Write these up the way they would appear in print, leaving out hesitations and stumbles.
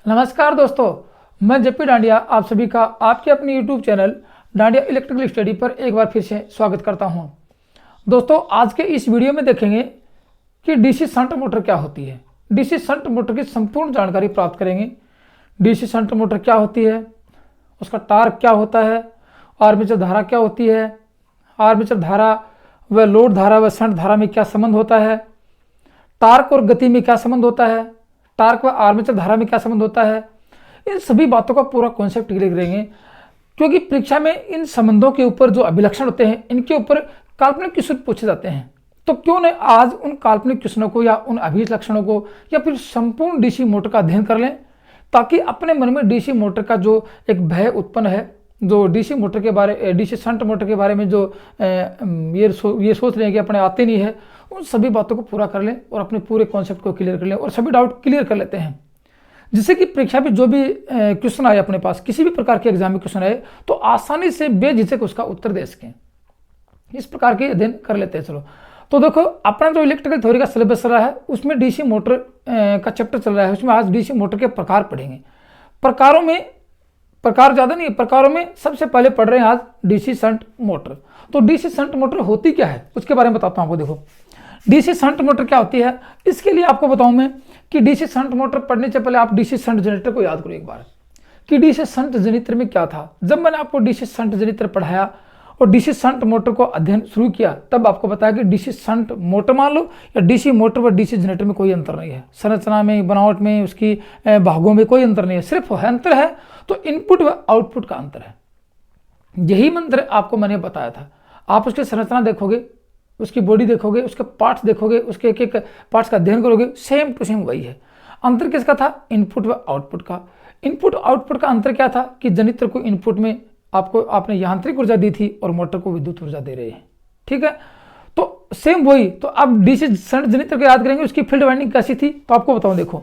नमस्कार दोस्तों, मैं जेपी डांडिया आप सभी का आपके अपने YouTube channel dandiya electrical study पर एक बार फिर से स्वागत करता हूं। दोस्तों, आज के इस वीडियो में देखेंगे कि डीसी शंट मोटर क्या होती है। डीसी शंट मोटर की संपूर्ण जानकारी प्राप्त करेंगे। डीसी शंट मोटर क्या होती है, उसका टार्क क्या होता है, आर्मेचर धारा क्या होती है, आर्मेचर धारा व लोड धारा व शंट धारा में क्या संबंध होता है, टार्क और गति में क्या संबंध होता है, टार्क व आर्मेचर धारा में क्या संबंध होता है। इन सभी बातों का पूरा कॉन्सेप्ट क्लियर करेंगे, क्योंकि परीक्षा में इन संबंधों के ऊपर जो अभिलक्षण होते हैं इनके ऊपर काल्पनिक क्वेश्चन पूछे जाते हैं। तो क्यों न आज उन काल्पनिक क्वेश्चनों को या उन अभिलक्षणों को या फिर संपूर्ण डीसी मोटर का अध्ययन कर लें, ताकि अपने मन में डीसी मोटर का जो एक भय उत्पन्न है, जो डीसी मोटर के बारे डीसी शंट मोटर के बारे में जो ये सोच रहे हैं कि अपने आते नहीं है, उन सभी बातों को पूरा कर लें और अपने पूरे कॉन्सेप्ट को क्लियर कर लें और सभी डाउट क्लियर कर लेते हैं, जिससे कि परीक्षा में जो भी क्वेश्चन आए अपने पास, किसी भी प्रकार के एग्जाम में क्वेश्चन आए तो आसानी से बेझिझक उसका उत्तर दे सकें। इस प्रकार के अध्ययन कर लेते हैं। चलो तो देखो, अपना जो इलेक्ट्रिकल थ्योरी का सिलेबस चल रहा है उसमें डीसी मोटर का चैप्टर चल रहा है। उसमें आज डीसी मोटर के प्रकार पढ़ेंगे। प्रकार ज़्यादा नहीं है, प्रकारों में सबसे पहले पढ़ रहे हैं आज डीसी शंट मोटर। तो डीसी शंट मोटर होती क्या है उसके बारे में बताता हूँ आपको। देखो, डीसी शंट मोटर क्या होती है, इसके लिए आपको बताऊं मैं कि डीसी शंट मोटर पढ़ने से पहले आप डीसी शंट जनरेटर को याद करो एक बार कि डीसी शंट जनरेटर में क्या था। जब मैंने आपको डीसी शंट जनरेटर पढ़ाया और डीसी शंट मोटर को अध्ययन शुरू किया, तब आपको बताया कि डीसी शंट मोटर मान लो या डीसी मोटर व डीसी जनरेटर में कोई अंतर नहीं है। संरचना में, बनावट में, उसकी भागों में कोई अंतर नहीं है। सिर्फ अंतर है तो इनपुट व आउटपुट का अंतर है। यही मंत्र आपको मैंने बताया था। आप उसकी संरचना देखोगे, उसकी बॉडी देखोगे, उसके पार्ट्स देखोगे, उसके एक एक पार्ट्स का अध्ययन करोगे, सेम टू सेम वही है। अंतर किसका था? इनपुट व आउटपुट का। इनपुट आउटपुट का अंतर क्या था कि जनरेटर को इनपुट में आपने यांत्रिक ऊर्जा दी थी और मोटर को विद्युत ऊर्जा दे रहे हैं। ठीक है, तो सेम वही। तो अब डीसी शंट जनरेटर को याद करेंगे, उसकी फील्ड वाइंडिंग कैसी थी तो आपको बताऊं। देखो,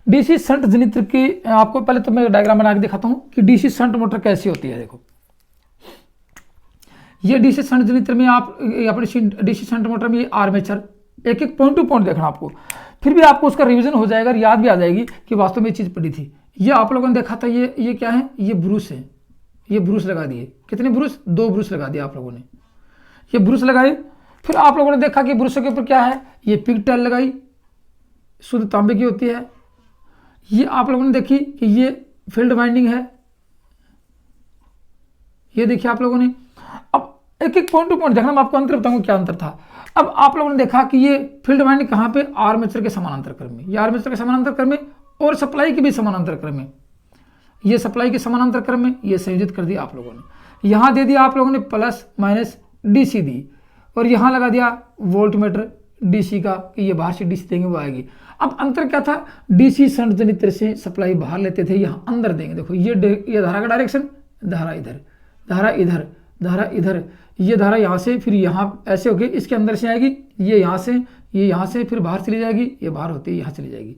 डीसी शंट जनरेटर की आपको पहले तो मैं डायग्राम बना के दिखाता हूँ कि डीसी शंट मोटर कैसी होती है। देखो, ये डीसी शंट जनरेटर में आप अपने डीसी शंट मोटर में आर्मेचर एक एक पॉइंट टू पॉइंट देखना आपको, फिर भी आपको उसका रिवीजन हो जाएगा और याद भी आ जाएगी कि वास्तव में ये चीज़ पड़ी थी। ये आप लोगों ने देखा था, ये क्या है? ये ब्रूस है। ये ब्रूस लगा दिए। कितने ब्रूस? 2 ब्रूस लगा दिए आप लोगों ने। ये ब्रूस लगाए, फिर आप लोगों ने देखा कि ब्रूस के ऊपर क्या है? ये पिगटेल लगाई, शुद्ध तांबे की होती है। ये आप लोगों ने देखी कि ये फील्ड वाइंडिंग है। ये देखिए आप लोगों ने। अब एक एक पॉइंट टू पॉइंट देखना, मैं आपको अंतर बताऊंगा क्या अंतर था। अब आप लोगों ने देखा कि ये फील्ड वाइंडिंग कहाँ पे? आर्मेचर के समानांतर क्रम में। ये आर्मेचर के समानांतर क्रम में और सप्लाई के भी समानांतर क्रम में। ये सप्लाई के समानांतर क्रम में ये संयोजित कर दिया आप लोगों ने। यहाँ दे दिया आप लोगों ने प्लस माइनस डीसी दी, और यहाँ लगा दिया वोल्ट मीटर डीसी का कि ये बाहर से डीसी देंगे वो आएगी। अब अंतर क्या था? डीसी शंट जनरेटर से सप्लाई बाहर लेते थे, यहाँ अंदर देंगे। देखो, ये धारा का डायरेक्शन, धारा इधर, धारा इधर, धारा इधर, ये धारा यहाँ से फिर यहाँ ऐसे होके इसके अंदर से आएगी, ये यहाँ से, ये यहाँ से फिर बाहर चली जाएगी, ये बाहर होती है यहाँ चली जाएगी।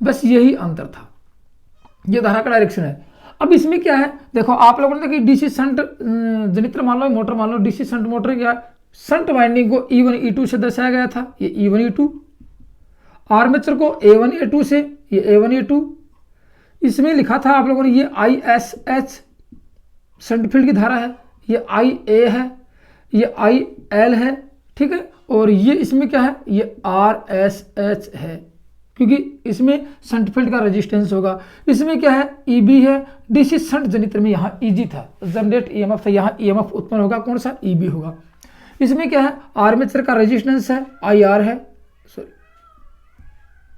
बस यही अंतर था। ये धारा का डायरेक्शन है। अब इसमें क्या है? देखो, आप लोगों ने देखा डीसी शंट जनरेटर मान लो, मोटर मान लो, डीसी शंट मोटर क्या, शंट वाइंडिंग को E1 E2 से दर्शाया गया था। ये E1 E2, आर्मेचर को A1 A2 से, ये A1 A2। इसमें लिखा था आप लोगों ने ये ISH शंट फील्ड की धारा है, ये IA है, ये IL है। ठीक है, और ये इसमें क्या है? ये RSH है, क्योंकि इसमें शंट फील्ड का रेजिस्टेंस होगा। इसमें क्या है? EB है। डीसी शंट जनरेटर में यहाँ EG था, जनरेट EMF था, यहाँ EMF उत्पन्न होगा, कौन सा? EB होगा। इसमें क्या है? आर्मेचर का रेजिस्टेंस है, IR है, सॉरी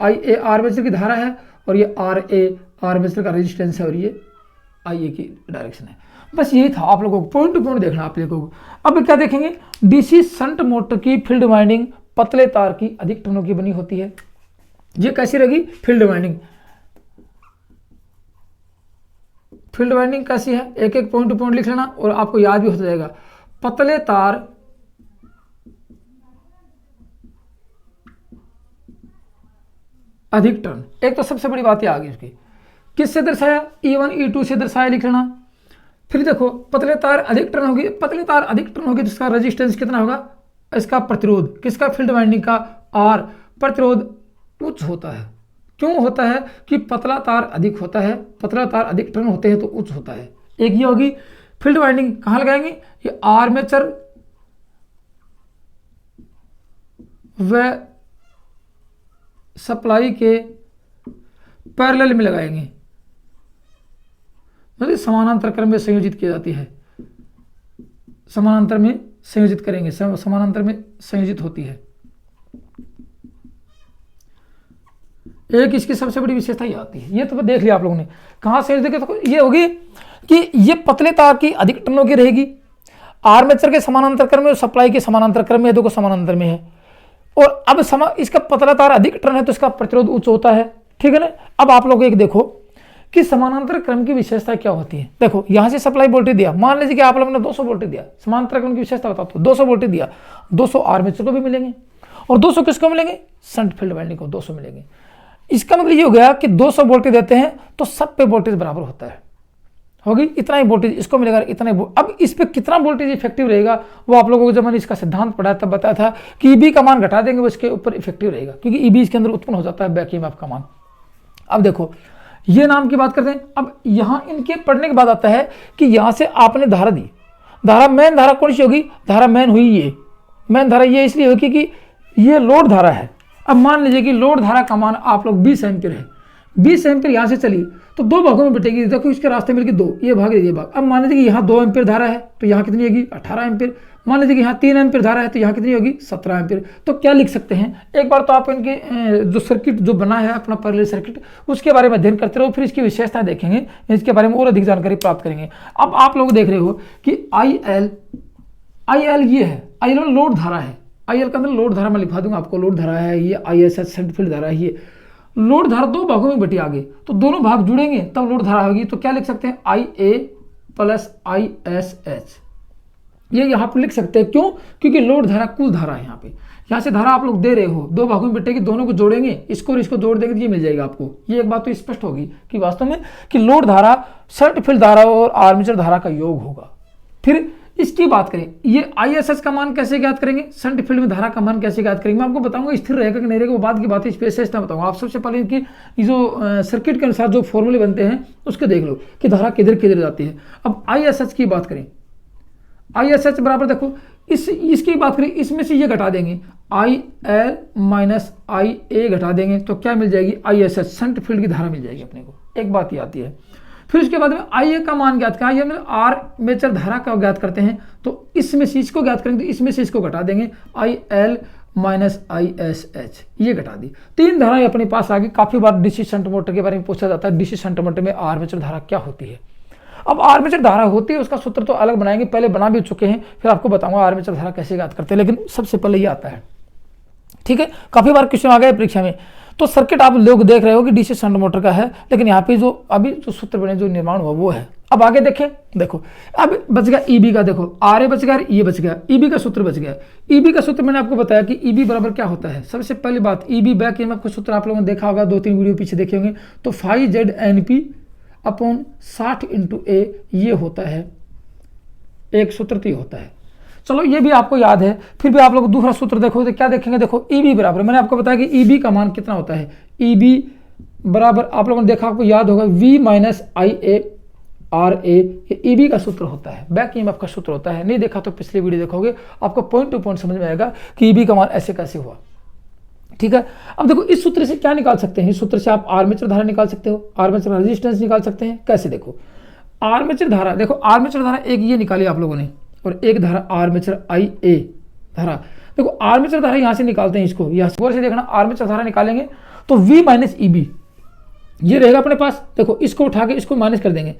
IA आर्मेचर की धारा है, और ये RA आर्मेचर का रेजिस्टेंस है, और ये IA की डायरेक्शन है। बस यही था। आप लोगों को पॉइंट टू पॉइंट देखना आप लोगों को। अब क्या देखेंगे? डीसी शंट मोटर की फील्ड वाइंडिंग पतले तार की अधिक टर्नों की बनी होती है। ये कैसी रहेगी? Field winding. फील्ड वाइंडिंग कैसी है? एक एक पॉइंट टू पॉइंट लिख लेना और आपको याद भी हो जाएगा। पतले तार अधिक टर्न। एक तो सबसे बड़ी बात ये आ गई उसकी, किससे दर्शाया? E1 E2 से दर्शाया, लिख लेना। फिर देखो, पतले तार अधिक टर्न होगी। पतले तार अधिक टर्न होगी तो इसका रेजिस्टेंस कितना होगा? इसका प्रतिरोध, किसका? फील्ड वाइंडिंग का R प्रतिरोध उच्च होता है। क्यों होता है कि पतला तार अधिक होता है, पतला तार अधिक टर्न होते हैं तो उच्च होता है। एक ये होगी फील्ड वाइंडिंग कहाँ लगाएंगे, ये आर्मेचर व सप्लाई के पैरेलल में लगाएंगे, मतलब समानांतर क्रम में संयोजित की जाती है, समानांतर में संयोजित करेंगे, समानांतर में संयोजित होती है। एक इसकी सबसे बड़ी विशेषता ये आती है, ये तो देख लिया आप लोगों ने। कहाँ से देखे तो ये होगी कि ये पतले तार की अधिक टर्नों की रहेगी, आर्मेचर के समानांतर क्रम में और सप्लाई के समानांतर क्रम में, देखो समानांतर में है। और अब इसका पतला तार अधिक टर्न है तो इसका प्रतिरोध उच्च होता है, ठीक है ना। अब आप लोग एक देखो कि समानांतर क्रम की विशेषता क्या होती है। देखो यहां से सप्लाई वोल्टेज दिया, मान लीजिए कि आप लोगों ने 200 वोल्टेज दिया, समानांतर क्रम की विशेषता बताओ तो 200 वोल्टेज दिया, 200 आर्मेचर को भी मिलेंगे और 200 किसको मिलेंगे, शंट फील्ड वाइंडिंग को 200 मिलेंगे। इसका मतलब ये हो गया कि 200 वोल्टेज देते हैं तो सब पे वोल्टेज बराबर होता है, होगी इतना ही वोल्टेज इसको मिलेगा, इतना ही। अब इस पे कितना वोल्टेज इफेक्टिव रहेगा वो आप लोगों को जब मैंने इसका सिद्धांत पढ़ाया तब बताया था कि ईबी का मान घटा देंगे वो इसके ऊपर इफेक्टिव रहेगा, क्योंकि ईबी इसके अंदर उत्पन्न हो जाता है बैक ईएमएफ का मान। अब देखो ये नाम की बात करते हैं। अब यहां इनके पढ़ने के बाद आता है कि यहां से आपने धारा दी, धारा मेन धारा कौन सी होगी, धारा मेन हुई ये, मेन धारा ये इसलिए होगी कि ये लोड धारा है। अब मान लीजिए कि लोड धारा का मान आप लोग 20 एम्पीयर है, 20 एम्पीयर यहां से चली तो दो भागों में बटेगी, देखो इसके रास्ते मिलकर दो, ये भाग ये भाग। अब मान लीजिए कि यहाँ 2 एम्पीयर धारा है तो यहाँ कितनी होगी 18 एम्पीयर, मान लीजिए कि यहाँ 3 एम्पीयर धारा है तो यहाँ कितनी होगी 17 एम्पीयर। तो क्या लिख सकते हैं, एक बार तो आप इनके जो सर्किट जो बना है अपना पैरेलल सर्किट उसके बारे में अध्ययन करते रहो, फिर इसकी विशेषताएं देखेंगे, इसके बारे में और अधिक जानकारी प्राप्त करेंगे। अब आप लोग देख रहे हो कि IL ये है, IL लोड धारा है, IL के अंदर लोड धारा मैं लिखा दूंगा आपको, लोड धारा है ये, ISH शंट फील्ड धारा है ये। लोड धारा दो भागों में बटी आगे तो दोनों भाग जुड़ेंगे तब लोड धारा होगी, तो क्या लिख सकते हैं IA प्लस ISH, ये यहाँ पर लिख सकते हैं। क्यों, क्योंकि लोड धारा कुल धारा है, यहाँ पे यहाँ से धारा आप लोग दे रहे हो, दो भागों में बटेगी, दोनों को जोड़ेंगे, इसको और इसको जोड़ देंगे तो ये मिल जाएगा आपको। ये एक बात तो स्पष्ट होगी कि वास्तव में कि लोड धारा शंट फील्ड धारा और आर्मेचर धारा का योग होगा। फिर इसकी बात करें, ये ISH का मान कैसे ज्ञात करेंगे, शंट फील्ड में धारा का मान कैसे ज्ञात करेंगे, मैं आपको बताऊंगा स्थिर रहेगा कि नहीं रहेगा, वो बाद की बात है, विशेषता बताऊंगा। आप सबसे पहले इनकी जो सर्किट के अनुसार जो फॉर्मूले बनते हैं उसको देख लो कि धारा किधर किधर जाती है। अब ISH की बात करें, ISH बराबर देखो इसकी बात करें, इसमें से ये घटा देंगे, IL माइनस IA घटा देंगे तो क्या मिल जाएगी ISH, शंट फील्ड की धारा मिल जाएगी अपने को। एक बात ये आती है। फिर उसके बाद में IA का मान ज्ञात करें, IA आर्मेचर धारा का ज्ञात करते हैं तो इसमें से इसको ज्ञात करेंगे तो इसमें से इसको घटा देंगे, IL माइनस ISH ये घटा दी। तीन धाराएं अपने पास आ गई। काफी बार डीसी शंट मोटर के बारे में पूछा जाता है, डीसी शंट मोटर में आर्मेचर धारा क्या होती है। अब आर्मेचर धारा होती है उसका सूत्र तो अलग बनाएंगे, पहले बना भी चुके हैं, फिर आपको बताऊंगा आर्मेचर धारा कैसे ज्ञात करते हैं, लेकिन सबसे पहले ये आता है, ठीक है। काफी बार क्वेश्चन आ गए परीक्षा में। तो सर्किट आप लोग देख रहे हो कि डीसी शंट मोटर का है, लेकिन यहाँ पे जो अभी जो सूत्र बने जो निर्माण हुआ वो है। अब आगे देखें, देखो अब बच गया ईबी का, देखो RA बच गया, ये बच गया, ईबी का सूत्र बच गया। ईबी का सूत्र मैंने आपको बताया कि ईबी बराबर क्या होता है। सबसे पहली बात, ईबी बैक ईएमएफ का सूत्र आप लोगों ने देखा होगा, 2-3 वीडियो पीछे देखे होंगे। तो 5ZNP अपॉन 60 × A ये होता है, एक सूत्र तो ये होता है। चलो ये भी आपको याद है, फिर भी आप लोग दूसरा सूत्र देखो तो क्या देखेंगे, देखो ईबी बराबर, मैंने आपको बताया कि ईबी का मान कितना होता है, ईबी बराबर आप लोगों ने देखा, आपको याद होगा V माइनस IA RA, ये ईबी का सूत्र होता है, बैक ईएमएफ का सूत्र होता है। नहीं देखा तो पिछले वीडियो देखोगे, आपको पॉइंट टू पॉइंट समझ में आएगा कि ईबी का मान ऐसे कैसे हुआ, ठीक है। अब देखो इस सूत्र से क्या निकाल सकते हैं, इस सूत्र से आप आर्मेचर धारा निकाल सकते हो, आर्मेचर रेजिस्टेंस निकाल सकते हैं। कैसे, देखो आर्मेचर धारा, देखो आर्मेचर धारा एक ये निकाली आप लोगों ने और एक धारा आर्मेचर IA धारा। देखो आर्मेचर धारा यहां से निकालते हैं, इसको यहां से देखना, आर्मेचर धारा निकालेंगे तो V माइनस EB ये रहेगा अपने पास। देखो इसको उठा के इसको माइनस कर देंगे,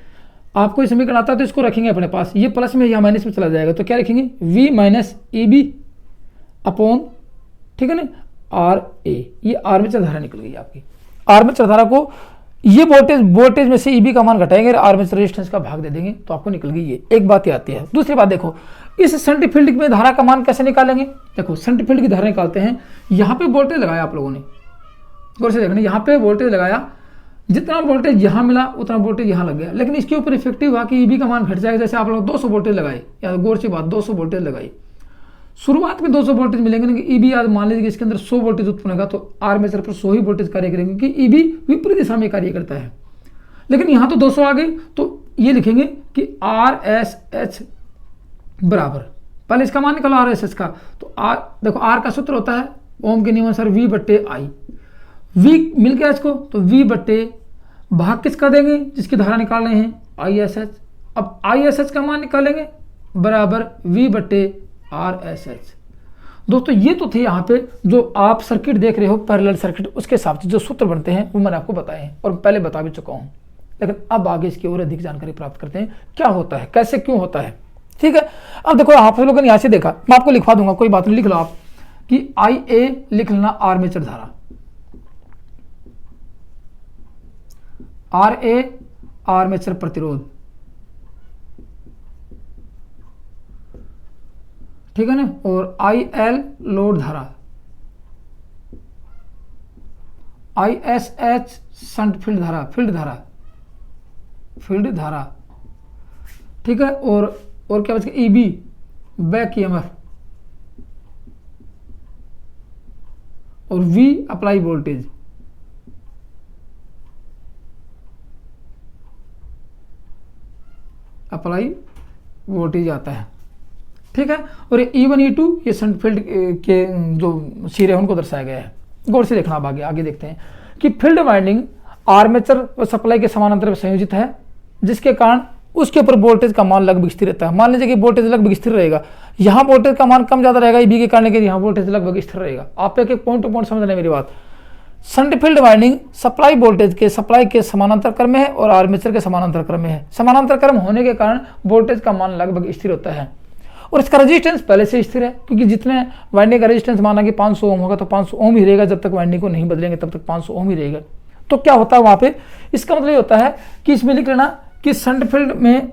आपको समीकरण आता है तो इसको रखेंगे अपने पास, ये प्लस में यहाँ माइनस में चला जाएगा, तो क्या लिखेंगे V माइनस EB अपॉन, ठीक है ना, RA। ये आर्मेचर धारा निकल गई आपकी। आर्मेचर धारा को ये वोल्टेज में से ईबी का मान घटाएंगे, आर्मेचर रेजिस्टेंस का भाग दे देंगे तो आपको निकल गई ये। एक बात ये आती है। दूसरी बात देखो, इस शंट फील्ड में धारा का मान कैसे निकालेंगे, देखो शंट फील्ड की धारा निकालते हैं, यहाँ पे वोल्टेज लगाया आप लोगों ने, गौर से देखना, यहाँ पे वोल्टेज लगाया, जितना वोल्टेज यहाँ मिला उतना वोल्टेज यहाँ लग गया, लेकिन इसके ऊपर इफेक्टिव हुआ कि ईबी का मान घट जाएगा। जैसे आप लोग 200 वोल्टेज लगाए, या गौर से बात 200 वोल्टेज लगाई, शुरुआत में 200 वोल्टेज मिलेंगे ना कि ईबी आज मान लीजिए कि इसके अंदर 100 वोल्टेज उत्पन्न होगा तो आर्मेचर पर 100 ही वोल्टेज कार्य करेंगे क्योंकि ईबी विपरीत दिशा में कार्य करता है। लेकिन यहाँ तो 200 आ गई तो ये लिखेंगे कि आर एस एच बराबर, पहले इसका मान निकालो आर एस एच का, तो आर देखो आर का सूत्र होता है ओम के नियम अनुसार वी बट्टे आई, वी मिल गया इसको तो वी बट्टे भाग किसका देंगे जिसकी धारा निकाल रहे हैं आई एस एच। अब आई एस एच का मान निकालेंगे बराबर वी बट्टे आर एस एच। दोस्तों ये तो थे यहाँ पे जो आप सर्किट देख रहे हो पैरेलल सर्किट, उसके हिसाब से जो सूत्र बनते हैं वो मैंने आपको बताए हैं और पहले बता भी चुका हूँ। लेकिन अब आगे इसकी और अधिक जानकारी प्राप्त करते हैं क्या होता है कैसे क्यों होता है। ठीक है, अब देखो आप लोगों ने यहाँ से देखा, मैं आपको लिखवा दूंगा कोई बात नहीं, लिख लो आप कि आई ए लिख लेना आर्मेचर धारा, आर ए आर्मेचर प्रतिरोध, ठीक है ना, और आई एल लोड धारा, I S H shunt field धारा, फील्ड धारा, ठीक है, और क्या बच गया ईबी बैक ईएमएफ, और V apply voltage, apply voltage आता है। ठीक है, और ये E1 E2 ये शंट फील्ड के जो सिरे उनको दर्शाया गया है। गौर से देखना, अब आगे देखते हैं कि फील्ड वाइंडिंग आर्मेचर व सप्लाई के समानांतर में संयोजित है जिसके कारण उसके ऊपर वोल्टेज का मान लगभग स्थिर रहता है। मान लीजिए कि वोल्टेज लगभग स्थिर रहेगा, यहाँ वोल्टेज का मान कम ज़्यादा रहेगा ईबी के कारण, लेकिन यहाँ वोल्टेज लगभग स्थिर रहेगा। आप एक पॉइंट टू पॉइंट समझ रहे हैं मेरी बात। Shunt field winding supply voltage के सप्लाई के समानांतर क्रम में है और आर्मेचर के समानांतर क्रम में है। समानांतर क्रम होने के कारण वोल्टेज का मान लगभग स्थिर होता है और इसका रेजिस्टेंस पहले से स्थिर है क्योंकि जितने वाइंडिंग का रेजिस्टेंस माना कि 500 ओम होगा तो 500 ओम ही रहेगा, जब तक वाइंडिंग को नहीं बदलेंगे तब तक 500 ओम ही रहेगा। तो क्या होता है वहाँ पे, इसका मतलब ये होता है कि इसमें लिख लेना कि शंट फील्ड में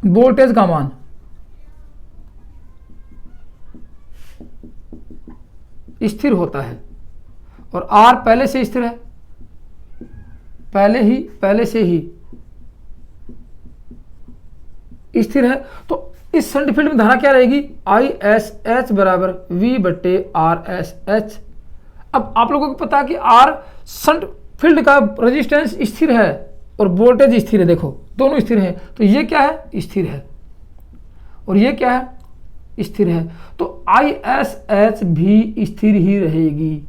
वोल्टेज का मान स्थिर होता है और आर पहले से स्थिर है, पहले से ही स्थिर है। तो इस शंट फील्ड में धारा क्या रहेगी, आई एस एच बराबर वी बट्टे आर एस एच। अब आप लोगों को पता है कि आर शंट फील्ड का रेजिस्टेंस स्थिर है और वोल्टेज स्थिर है, देखो दोनों स्थिर है, तो ये क्या है स्थिर है और ये क्या है स्थिर है, तो आई एस एच भी स्थिर ही रहेगी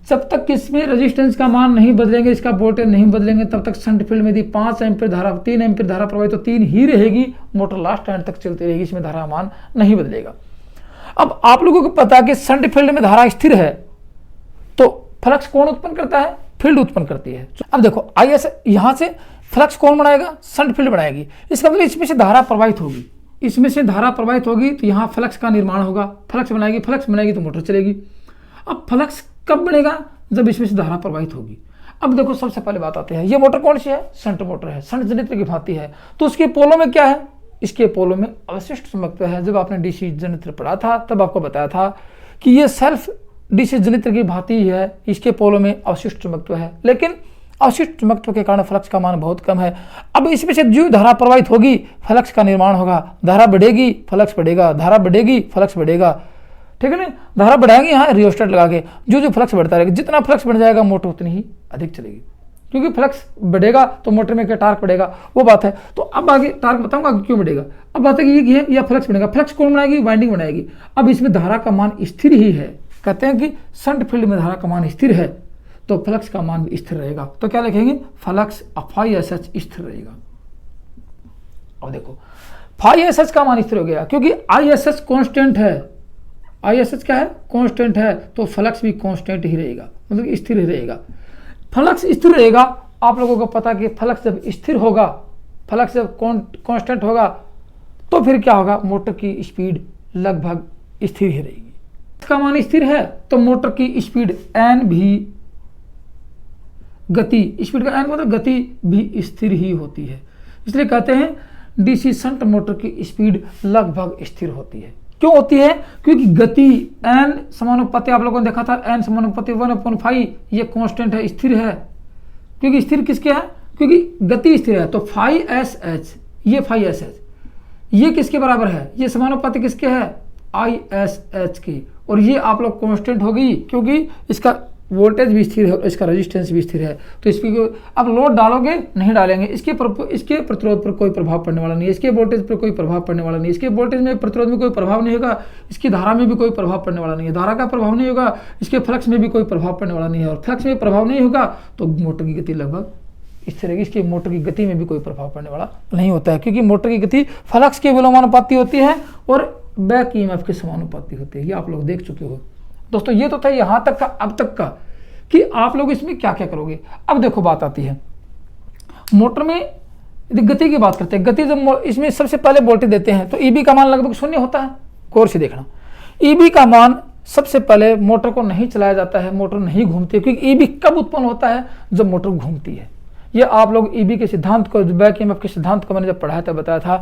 जब तक इसमें रेजिस्टेंस का मान नहीं बदलेंगे, इसका वोल्टेज नहीं बदलेंगे, तब तक शंट फील्ड में यदि 5 एम्पीयर धारा 3 एम्पीयर धारा प्रवाहित तो 3 ही रहेगी, मोटर लास्ट एंड तक चलती रहेगी, इसमें धारा मान नहीं बदलेगा। अब आप लोगों को पता है कि शंट फील्ड में धारा स्थिर है तो फ्लक्स कौन उत्पन्न करता है, फील्ड उत्पन्न करती है। अब देखो आई एस यहां से फ्लक्स कौन बनाएगा, शंट फील्ड बनाएगी। इसका मतलब इसमें से धारा प्रवाहित होगी, इसमें से धारा प्रवाहित होगी तो यहाँ फ्लक्स का निर्माण होगा, फ्लक्स बनाएगी तो मोटर चलेगी। अब फ्लक्स कब बनेगा, जब इसमें से धारा प्रवाहित होगी। अब देखो सबसे पहले बात आते हैं, ये मोटर कौन सी है, शंट मोटर है, शंट जनित्र की भांति है। तो उसके पोलों में क्या है, इसके पोलों में अवशिष्ट चुंबकत्व है। जब आपने डीसी जनित्र पढ़ा था तब आपको बताया था कि ये सेल्फ डीसी जनित्र की भांति है, इसके पोलों में अवशिष्ट चुंबकत्व है, लेकिन अवशिष्ट चुंबकत्व के कारण फ्लक्स का मान बहुत कम है। अब इसमें से जो धारा प्रवाहित होगी फ्लक्स का निर्माण होगा, धारा बढ़ेगी फ्लक्स बढ़ेगा, धारा बढ़ेगी फ्लक्स बढ़ेगा, ठीक है ना। धारा बढ़ाएंगे यहाँ रियोस्टेट लगा के, जो फ्लक्स बढ़ता रहेगा, जितना फ्लक्स बढ़ जाएगा मोटर उतनी ही अधिक चलेगी, क्योंकि फ्लक्स बढ़ेगा तो मोटर में क्या टार्क बढ़ेगा, वो बात है। तो अब आगे टार्क बताऊंगा क्यों बढ़ेगा। अब बात है कि ये है या फ्लक्स बढ़ेगा, फ्लक्स कौन बनाएगी, वाइंडिंग बनाएगी। अब इसमें धारा का मान स्थिर ही है, कहते हैं कि शंट फील्ड में धारा का मान स्थिर है तो फ्लक्स का मान भी स्थिर रहेगा। तो क्या लिखेंगे, फ्लक्स फाई एस एच स्थिर रहेगा। अब देखो फाई एस एच का मान स्थिर हो गया क्योंकि आई एस एच कॉन्स्टेंट है, आई एस एच क्या है, कांस्टेंट है, तो फ्लक्स भी कांस्टेंट ही रहेगा, मतलब स्थिर ही रहेगा। फ्लक्स स्थिर रहेगा, आप लोगों को पता कि फ्लक्स जब स्थिर होगा, फ्लक्स जब कांस्टेंट होगा तो फिर क्या होगा, मोटर की स्पीड लगभग स्थिर ही रहेगी। इसका मान स्थिर है तो मोटर की स्पीड एन भी, गति, स्पीड का एन मतलब गति भी स्थिर ही होती है। इसलिए कहते हैं डीसी शंट मोटर की स्पीड लगभग स्थिर होती है। क्यों होती है, क्योंकि गति एन समानुपाती, आप लोगों ने देखा था एन समानुपाती 1/5, ये कांस्टेंट है, स्थिर है। क्योंकि स्थिर किसके है, क्योंकि गति स्थिर है, तो फाई एस एच, ये फाई एस एच ये किसके बराबर है, ये समानुपाती किसके है, ISH की, और ये आप लोग कांस्टेंट होगी क्योंकि इसका वोल्टेज भी स्थिर है और इसका रेजिस्टेंस भी स्थिर है। तो इसकी अब लोड डालोगे नहीं डालेंगे, इसके प्रतिरोध पर कोई प्रभाव पड़ने वाला नहीं है, इसके वोल्टेज पर कोई प्रभाव पड़ने वाला नहीं है, इसके वोल्टेज में प्रतिरोध में कोई प्रभाव नहीं होगा, इसकी धारा में भी कोई प्रभाव पड़ने वाला नहीं है, धारा का प्रभाव नहीं होगा, इसके फ्लक्स में भी कोई प्रभाव पड़ने वाला नहीं है, और फ्लक्स में प्रभाव नहीं होगा तो मोटर की गति लगभग इस तरह की, इसकी मोटर की गति में भी कोई प्रभाव पड़ने वाला नहीं होता है, क्योंकि मोटर की गति फ्लक्स के विलोमानुपाती होती है और बैक ईएमएफ के समानुपाती होती है। ये आप लोग देख चुके हो दोस्तों। ये तो था यहाँ तक का, अब तक का कि आप लोग इसमें क्या क्या करोगे। अब देखो बात आती है मोटर में, यदि गति की बात करते हैं, गति जब इसमें सबसे पहले वोल्टेज देते हैं तो ईबी का मान लगभग 0 होता है। गौर से देखना, ईबी का मान सबसे पहले मोटर को नहीं चलाया जाता है, मोटर नहीं घूमती है, क्योंकि ईबी कब उत्पन्न होता है, जब मोटर घूमती है। ये आप लोग ईबी के सिद्धांत को, बैक ईएमएफ के सिद्धांत को मैंने जब पढ़ाया था बताया था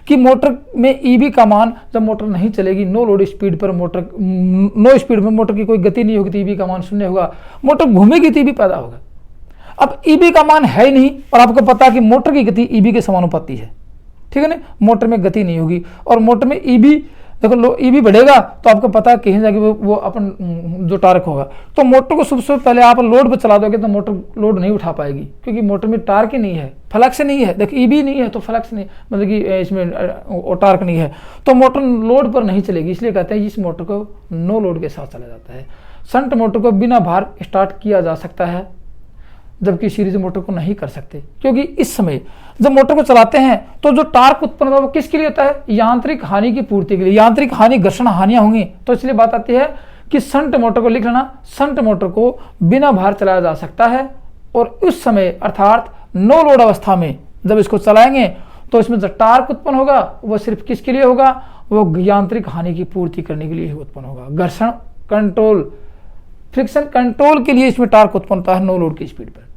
कि मोटर में ईबी का मान जब मोटर नहीं चलेगी, नो लोड स्पीड पर मोटर, नो स्पीड में मोटर की कोई गति नहीं होगी तो ईबी का मान 0 होगा, मोटर घूमेगी तो ईबी पैदा होगा। अब ईबी का मान है ही नहीं और आपको पता है कि मोटर की गति ईबी के समानुपाती है, ठीक है ना, मोटर में गति नहीं होगी और मोटर में ईबी देखो ईबी बढ़ेगा तो आपको पता है कहीं जाके वो अपन जो टार्क होगा, तो मोटर को सबसे पहले आप लोड पर चला दोगे तो मोटर लोड नहीं उठा पाएगी, क्योंकि मोटर में टार्क ही नहीं है, फ्लक्स नहीं है। देखो ईबी नहीं है तो फ्लक्स नहीं, मतलब कि इसमें टार्क नहीं है तो मोटर लोड पर नहीं चलेगी। इसलिए कहते हैं इस मोटर को नो लोड के साथ चला जाता है। शंट मोटर को बिना भार स्टार्ट किया जा सकता है, जबकि सीरीज मोटर को नहीं कर सकते, क्योंकि इस समय जब मोटर को चलाते हैं तो जो टार्क उत्पन्न होता है वो किसके लिए होता है, यांत्रिक हानि की पूर्ति के लिए। यांत्रिक हानि, घर्षण हानियां होंगी, तो इसलिए बात आती है कि शंट मोटर को लिख लेना, शंट मोटर को बिना भार चलाया जा सकता है और उस समय अर्थात नो लोड अवस्था में जब इसको चलाएंगे तो इसमें जो टार्क उत्पन्न होगा वो सिर्फ किसके लिए होगा, वो यांत्रिक हानि की पूर्ति करने के लिए ही उत्पन्न होगा। घर्षण कंट्रोल, फ्रिक्शन कंट्रोल के लिए इसमें टार्क उत्पन्न होता है नो लोड की स्पीड पर।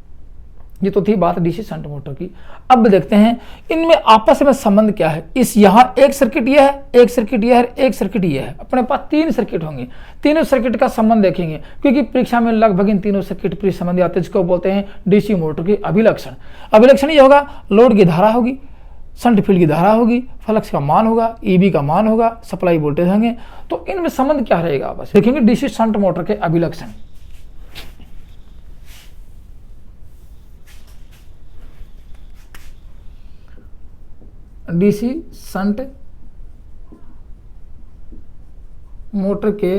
ये तो थी बात डीसी शंट मोटर की। अब देखते हैं इनमें आपस में संबंध क्या है। इस यहाँ एक सर्किट ये है, एक सर्किट ये है, एक सर्किट ये है, अपने पास 3 सर्किट होंगे। तीनों सर्किट का संबंध देखेंगे क्योंकि परीक्षा में लगभग इन तीनों सर्किट पर संबंध आते हैं, जिसको बोलते हैं डीसी मोटर की अभिलक्षण। अभिलक्षण ये होगा, लोड की धारा होगी, शंट फील्ड की धारा होगी, फ्लक्स का मान होगा, ईबी का मान होगा, सप्लाई वोल्टेज होंगे। तो इनमें संबंध क्या रहेगा बस देखेंगे डीसी शंट मोटर के अभिलक्षण। डीसी शंट मोटर के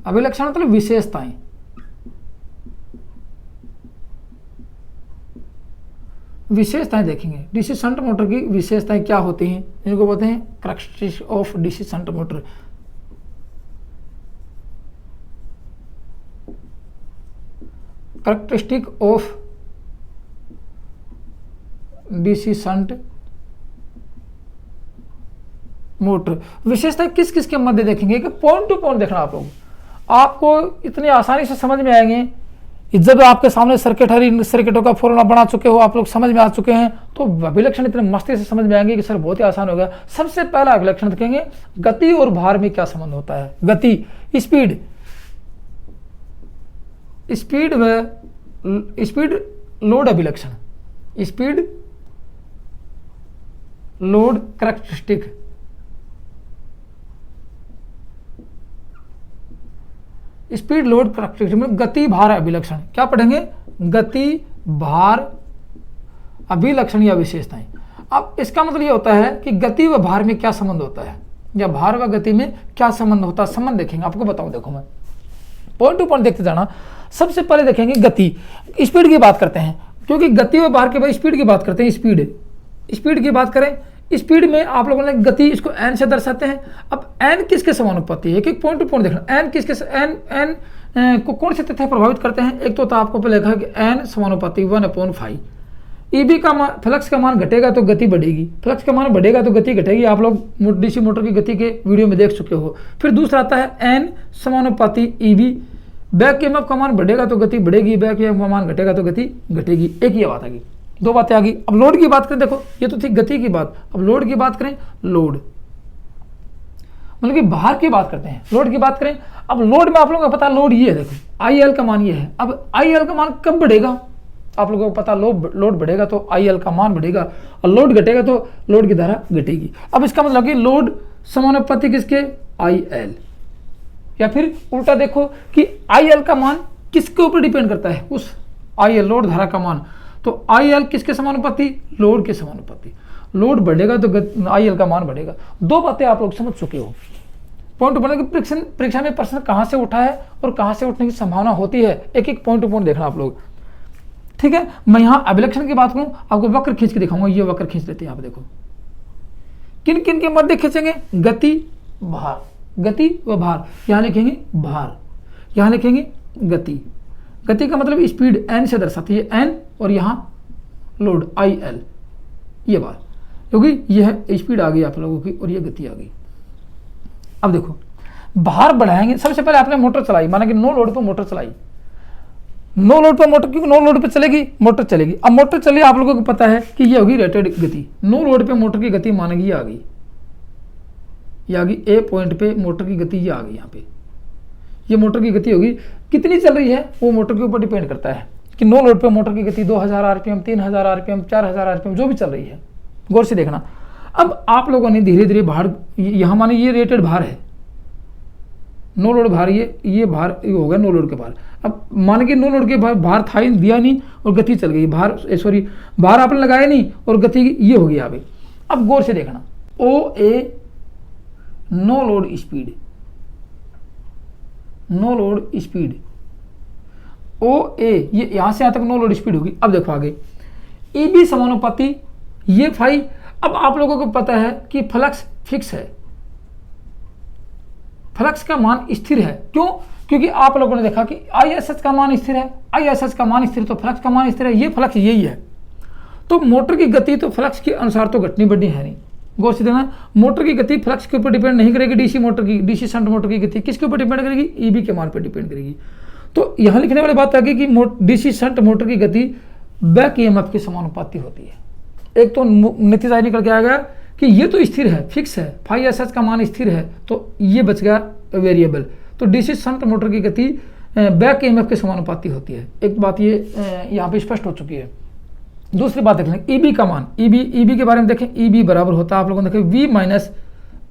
अभिलक्षण मतलब विशेषताएं। विशेषताएं देखेंगे डीसी शंट मोटर की विशेषताएं क्या होती हैं, इनको बोलते हैं characteristic of DC shunt motor. Characteristic of DC shunt motor. विशेषता किस किस के मध्य देखेंगे कि पॉइंट टू पॉइंट देखना आप लोग, आपको इतनी आसानी से समझ में आएंगे जब आपके सामने सर्किटों का फॉर्मूला बना चुके हो, आप लोग समझ में आ चुके हैं, तो अभिलक्षण इतने मस्ती से समझ में आएंगे कि सर बहुत ही आसान होगा। सबसे पहला अभिलक्षण देखेंगे गति और भार में क्या संबंध होता है। गति, स्पीड, स्पीड लोड अभिलक्षण, speed load characteristic, speed load characteristic में गति भार अभिलक्षण। क्या पढ़ेंगे, गति भार अभिलक्षण या विशेषताएं। अब इसका मतलब ये होता है कि गति व भार में क्या संबंध होता है या भार व गति में क्या संबंध होता है, संबंध देखेंगे। आपको बताऊं, देखो मैं पॉइंट टू पॉइंट देखते जाना। सबसे पहले देखेंगे गति, स्पीड की बात करते हैं, क्योंकि गति व भार के बाद स्पीड की बात करते हैं। स्पीड की बात करें, स्पीड में आप लोगों ने गति इसको एन से दर्शाते हैं। अब एन किसके समानुपाती है, एक पॉइंट टू पॉइंट देखना। एन किसके, एन को कौन से तथ्य प्रभावित करते हैं। एक तो आपको पहले लिखा है कि एन समानुपाती 1/5। ईबी का मान, फ्लक्स का मान घटेगा तो गति बढ़ेगी, फ्लक्स का मान बढ़ेगा तो गति घटेगी। आप लोग डीसी मोटर की गति के वीडियो में देख चुके हो। फिर दूसरा आता है एन समानुपाती ईबी। बैक ईएमएफ का मान बढ़ेगा तो गति बढ़ेगी, बैक ईएमएफ का मान घटेगा तो गति घटेगी। एक ही बात आ गई, 2 बातें आ गई। अब लोड की बात करें, देखो ये तो थी गति की बात, अब लोड की बात करें। लोड मतलब कि भार की बात करते हैं, लोड की बात करें। अब लोड में आप लोगों को पता है लोड ये है, देखो आई एल का मान ये है। अब आई एल का मान कब बढ़ेगा, आप लोगों को पता लोड बढ़ेगा तो IL का मान बढ़ेगा और लोड घटेगा तो लोड की धारा घटेगी। अब इसका मतलब कि लोड समानुपाती किसके, IL, या फिर उल्टा देखो कि IL का मान किसके ऊपर डिपेंड करता है, उस IL लोड धारा का मान। तो IL किसके समानुपाती, लोड के समानुपाती। लोड बढ़ेगा तो IL का मान बढ़ेगा। दो बातें आप लोग समझ चुके हो। पॉइंट बना कि परीक्षा में प्रश्न कहां से उठा है और कहां से उठने की संभावना होती है, एक एक पॉइंट टू पॉइंट देखना आप लोग, ठीक है। मैं यहां अभिलक्षण की बात करूं, आपको वक्र खींच के दिखाऊंगा। ये वक्र खींच लेते हैं, आप देखो किन किन के मध्य खींचेंगे, गति भार, गति व भार। यहां लिखेंगे भार, यहां लिखेंगे गति। गति का मतलब स्पीड n से दर्शाती है, n, और यहां लोड IL, ये बात, क्योंकि यह स्पीड आ गई आप लोगों की और ये गति आ गई। अब देखो भार बढ़ाएंगे, सबसे पहले आपने मोटर चलाई, माना कि नो लोड पर मोटर चलाई, नो लोड पर मोटर, क्योंकि नो लोड पे चलेगी मोटर चलेगी। अब मोटर चली, आप लोगों को पता है कि ये होगी रेटेड गति। नो लोड पे मोटर की गति मानेगी ये आ गई, ये आ गई ए पॉइंट पे मोटर की गति, ये आ गई। यहाँ पे ये मोटर की गति होगी, कितनी चल रही है वो मोटर के ऊपर डिपेंड करता है कि नो लोड पे मोटर की गति 2000 RPM, 3000 RPM, 4000 RPM जो भी चल रही है, गौर से देखना। अब आप लोगों ने धीरे धीरे भार, यहाँ माने ये रेटेड भार है, नो लोड भार, ये भार ये हो गया नो लोड के भार। अब मान के नो लोड के भार था ही दिया नहीं और गति चल गई, भार आपने लगाया नहीं और गति ये हो गई अभी। अब गौर से देखना, OA no load speed, no load speed, OA ये यहां से यहां तक नो लोड स्पीड होगी। अब देखो आगे EB समानुपाती ये फाई। अब आप लोगों को पता है कि फ्लक्स फिक्स है, फ्लक्स का मान स्थिर है। क्यों? क्योंकि आप लोगों ने देखा कि ISH का मान स्थिर है, ISH का मान स्थिर, तो फ्लक्स का मान स्थिर है, ये फ्लक्स यही है। तो मोटर की गति तो फ्लक्स के अनुसार तो घटनी बढ़नी है नहीं, गौर से देखना। मोटर की गति फ्लक्स के ऊपर डिपेंड नहीं करेगी, डीसी मोटर की, डीसी शंट मोटर की गति किसके ऊपर डिपेंड करेगी, EB के मान पर डिपेंड करेगी। तो यहां लिखने वाली बात आ गई कि डीसी शंट मोटर की गति बैक EMF के समानुपाती होती है। एक तो नतीजा निकल के आ गया कि ये तो स्थिर है, फिक्स है, φSH का मान स्थिर है, तो ये बच गया वेरिएबल। तो डीसी शंट मोटर की गति बैक EMF के समानुपाती होती है। एक बात ये यहाँ पे स्पष्ट हो चुकी है। दूसरी बात देख लें, EB का मान, EB के बारे में देखें, EB बराबर होता है, आप लोगों ने देखें V माइनस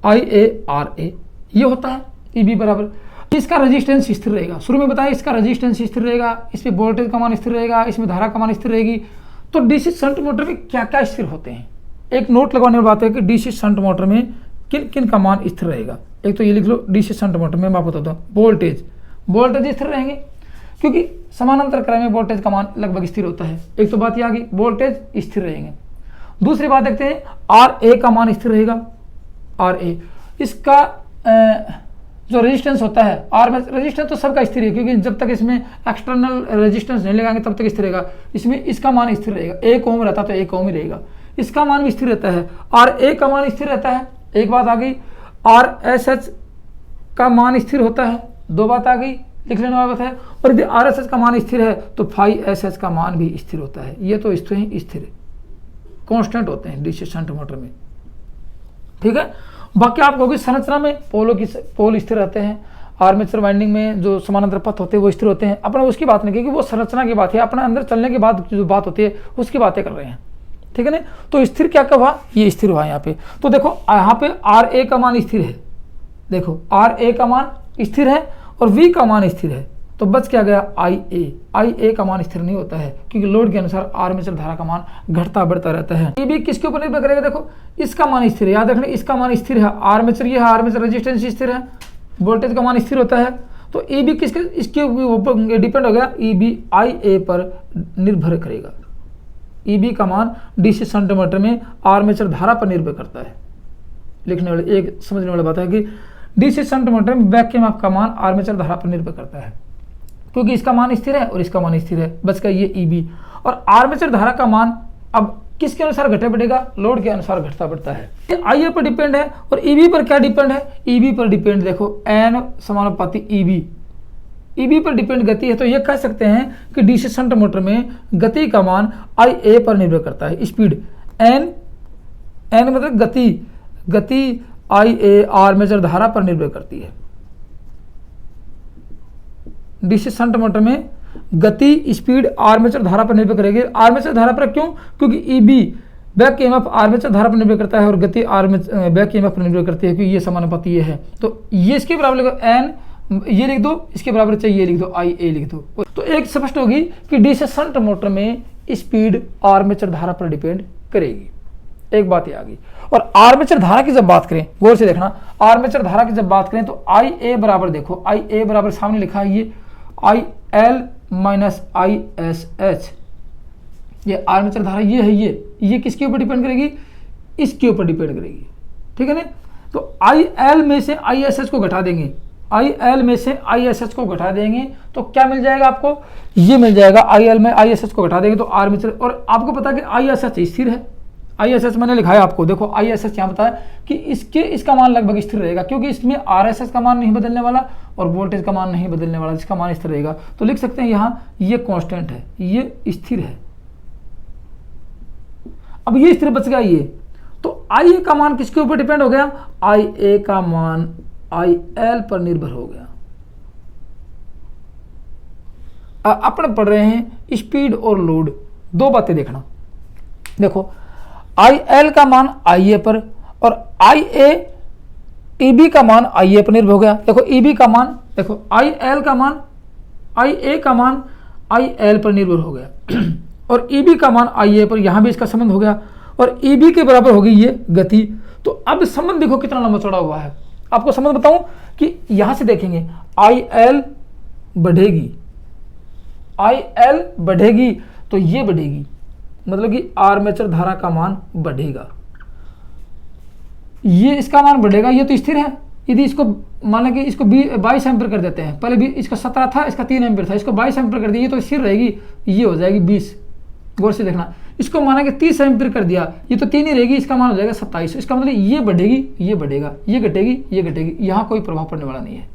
IARA, ये होता है EB बराबर। इसका रेजिस्टेंस स्थिर रहेगा, शुरू में बताया इसका रेजिस्टेंस स्थिर रहेगा, इसमें वोल्टेज का मान स्थिर रहेगा, इसमें धारा का मान स्थिर रहेगी। तो डीसी शंट मोटर में क्या क्या स्थिर होते हैं, एक नोट लगाने वाली बात है कि डीसी शंट मोटर में किन किन का मान स्थिर रहेगा। एक तो ये लिख लो, डीसी शंट मोटर में मैं आपको बताता हूँ, वोल्टेज स्थिर रहेंगे, क्योंकि समानांतर क्रम में वोल्टेज का मान लगभग स्थिर होता है। एक तो बात ये आ गई, वोल्टेज स्थिर रहेंगे। दूसरी बात देखते हैं, RA का मान स्थिर रहेगा, RA इसका जो रेजिस्टेंस होता है, आर में रेजिस्टेंस तो सबका स्थिर है, क्योंकि जब तक इसमें एक्सटर्नल रेजिस्टेंस नहीं लगाएंगे तब तक स्थिर रहेगा। इसमें इसका मान स्थिर रहेगा, 1 ओम रहता तो 1 ओम ही रहेगा, इसका मान भी स्थिर रहता है, RA का मान स्थिर रहता है। एक बात आ गई, RSH का मान स्थिर होता है, दो बात आ गई, लिख लेने वाला बात है। और यदि RSH का मान स्थिर है तो φSH का मान भी स्थिर होता है। ये तो स्थिर कांस्टेंट होते हैं डीसी शंट मोटर में, ठीक है। बाकी आप कहोगे संरचना में पोल स्थिर रहते हैं, आर्मेचर वाइंडिंग में जो समानांतर पथ होते हैं वो स्थिर होते हैं। अपना उसकी बात नहीं, क्योंकि वो संरचना की बात है, अपना अंदर चलने के बाद जो बात होती है उसकी बातें कर रहे हैं, ठीक है ना। तो स्थिर क्या हुआ, ये स्थिर हुआ यहाँ पे। तो देखो यहाँ पे RA का मान स्थिर है, देखो RA का मान स्थिर है और V का मान स्थिर है, तो बच क्या गया IA का मान स्थिर नहीं होता है, क्योंकि लोड के अनुसार आर्मेचर धारा का मान घटता बढ़ता रहता है। EB किसके ऊपर निर्भर करेगा, देखो इसका मान स्थिर है, याद रखना इसका मान स्थिर है, आर्मेचर ये है, आर्मेचर रेजिस्टेंस स्थिर है, वोल्टेज का मान स्थिर होता है। तो EB इसके ऊपर डिपेंड हो गया, EB IA पर निर्भर करेगा। EB का मान डीसी शंट मोटर में आर्मेचर धारा पर निर्भर करता है। लिखने वाले एक समझने वाली बात है कि डीसी शंट मोटर में बैक EMF का मान आर्मेचर धारा पर निर्भर करता है, क्योंकि इसका मान स्थिर है और इसका मान स्थिर है, बस का ये EB। और आर्मेचर धारा का मान अब किसके अनुसार घटे बढ़ेगा, लोड के अनुसार घटता बढ़ता है। ये IA पर डिपेंड है और EB पर क्या डिपेंड है, EB पर डिपेंड देखो N समानुपाती EB पर डिपेंड गति है। तो ये कह सकते हैं कि डीसी शंट मोटर में गति का मान IA पर निर्भर करता है, स्पीड N मतलब गति IA आर्मेचर धारा पर निर्भर करती है। डीसी शंट मोटर में गति स्पीड आर्मेचर धारा पर निर्भर करेगी। आर्मेचर धारा पर क्यों? क्योंकि ईबी बैक ईएमएफ आर्मेचर धारा पर निर्भर करता है और गति आर्मेचर बैक ईएमएफ पर निर्भर करती है, क्योंकि ये समानुपाती ये है। तो ये इसके बराबर लिखो एन, ये लिख दो, इसके बराबर चाहिए ये लिख दो, आई ए लिख दो। तो एक स्पष्ट होगी कि डीसी शंट मोटर में स्पीड आर्मेचर धारा पर डिपेंड करेगी। एक बात ये आ गई। और आर्मेचर धारा की जब बात करें, गौर से देखना, आर्मेचर धारा की जब बात करें तो आई ए बराबर, देखो आई ए बराबर सामने लिखा है ये I L minus I S H. ये आर्मेचर धारा ये है, ये किसके ऊपर डिपेंड करेगी? इसके ऊपर डिपेंड करेगी, ठीक है ना। तो आई एल में से आई एस एच को घटा देंगे, आई एल में से आई एस एच को घटा देंगे तो क्या मिल जाएगा आपको? ये मिल जाएगा। आई एल में आई एस एच को घटा देंगे तो आर्मेचर, और आपको पता है कि आई एस एच स्थिर है। आई एस एच मैंने लिखा है आपको, देखो आई एस एच यहाँ बताया कि इसका मान लगभग स्थिर रहेगा, क्योंकि इसमें आर एस एच का मान नहीं बदलने वाला और वोल्टेज का मान नहीं बदलने वाला, जिसका मान स्थिर रहेगा। तो लिख सकते हैं यहाँ ये कांस्टेंट है, ये स्थिर है। अब ये स्थिर बच गया ये, तो आई ए का मान किसके ऊपर डिपेंड हो गया? आई ए का मान आई एल पर निर्भर हो गया। अपन पढ़ रहे हैं स्पीड और लोड, दो बातें देखना। देखो आई एल का मान आई ए पर और आई ए ईबी का मान आई ए पर निर्भर हो गया। देखो ईबी का मान, देखो आई एल का मान आई ए का मान आई एल पर निर्भर हो गया और ईबी का मान आई ए पर, यहां भी इसका संबंध हो गया और ईबी के बराबर होगी ये गति। तो अब संबंध देखो कितना लंबा चौड़ा हुआ है। आपको संबंध बताऊं कि यहां से देखेंगे आई एल बढ़ेगी, आई एल बढ़ेगी तो ये बढ़ेगी, मतलब कि आर्मेचर धारा का मान बढ़ेगा, ये इसका मान बढ़ेगा। ये तो स्थिर है, यदि इसको माना कि इसको 22 एम्पीयर कर देते हैं, पहले भी इसका 17 था, इसका 3 एम्पीयर था, इसको 22 एम्पीयर कर दिया, ये तो स्थिर रहेगी, ये हो जाएगी 20। गौर से देखना, इसको माना कि 30 एम्पीयर कर दिया, ये तो 3 ही रहेगी, इसका मान हो जाएगा 27। इसका मतलब ये बढ़ेगी, ये बढ़ेगा, ये घटेगी, ये घटेगी, यहाँ कोई प्रभाव पड़ने वाला नहीं है,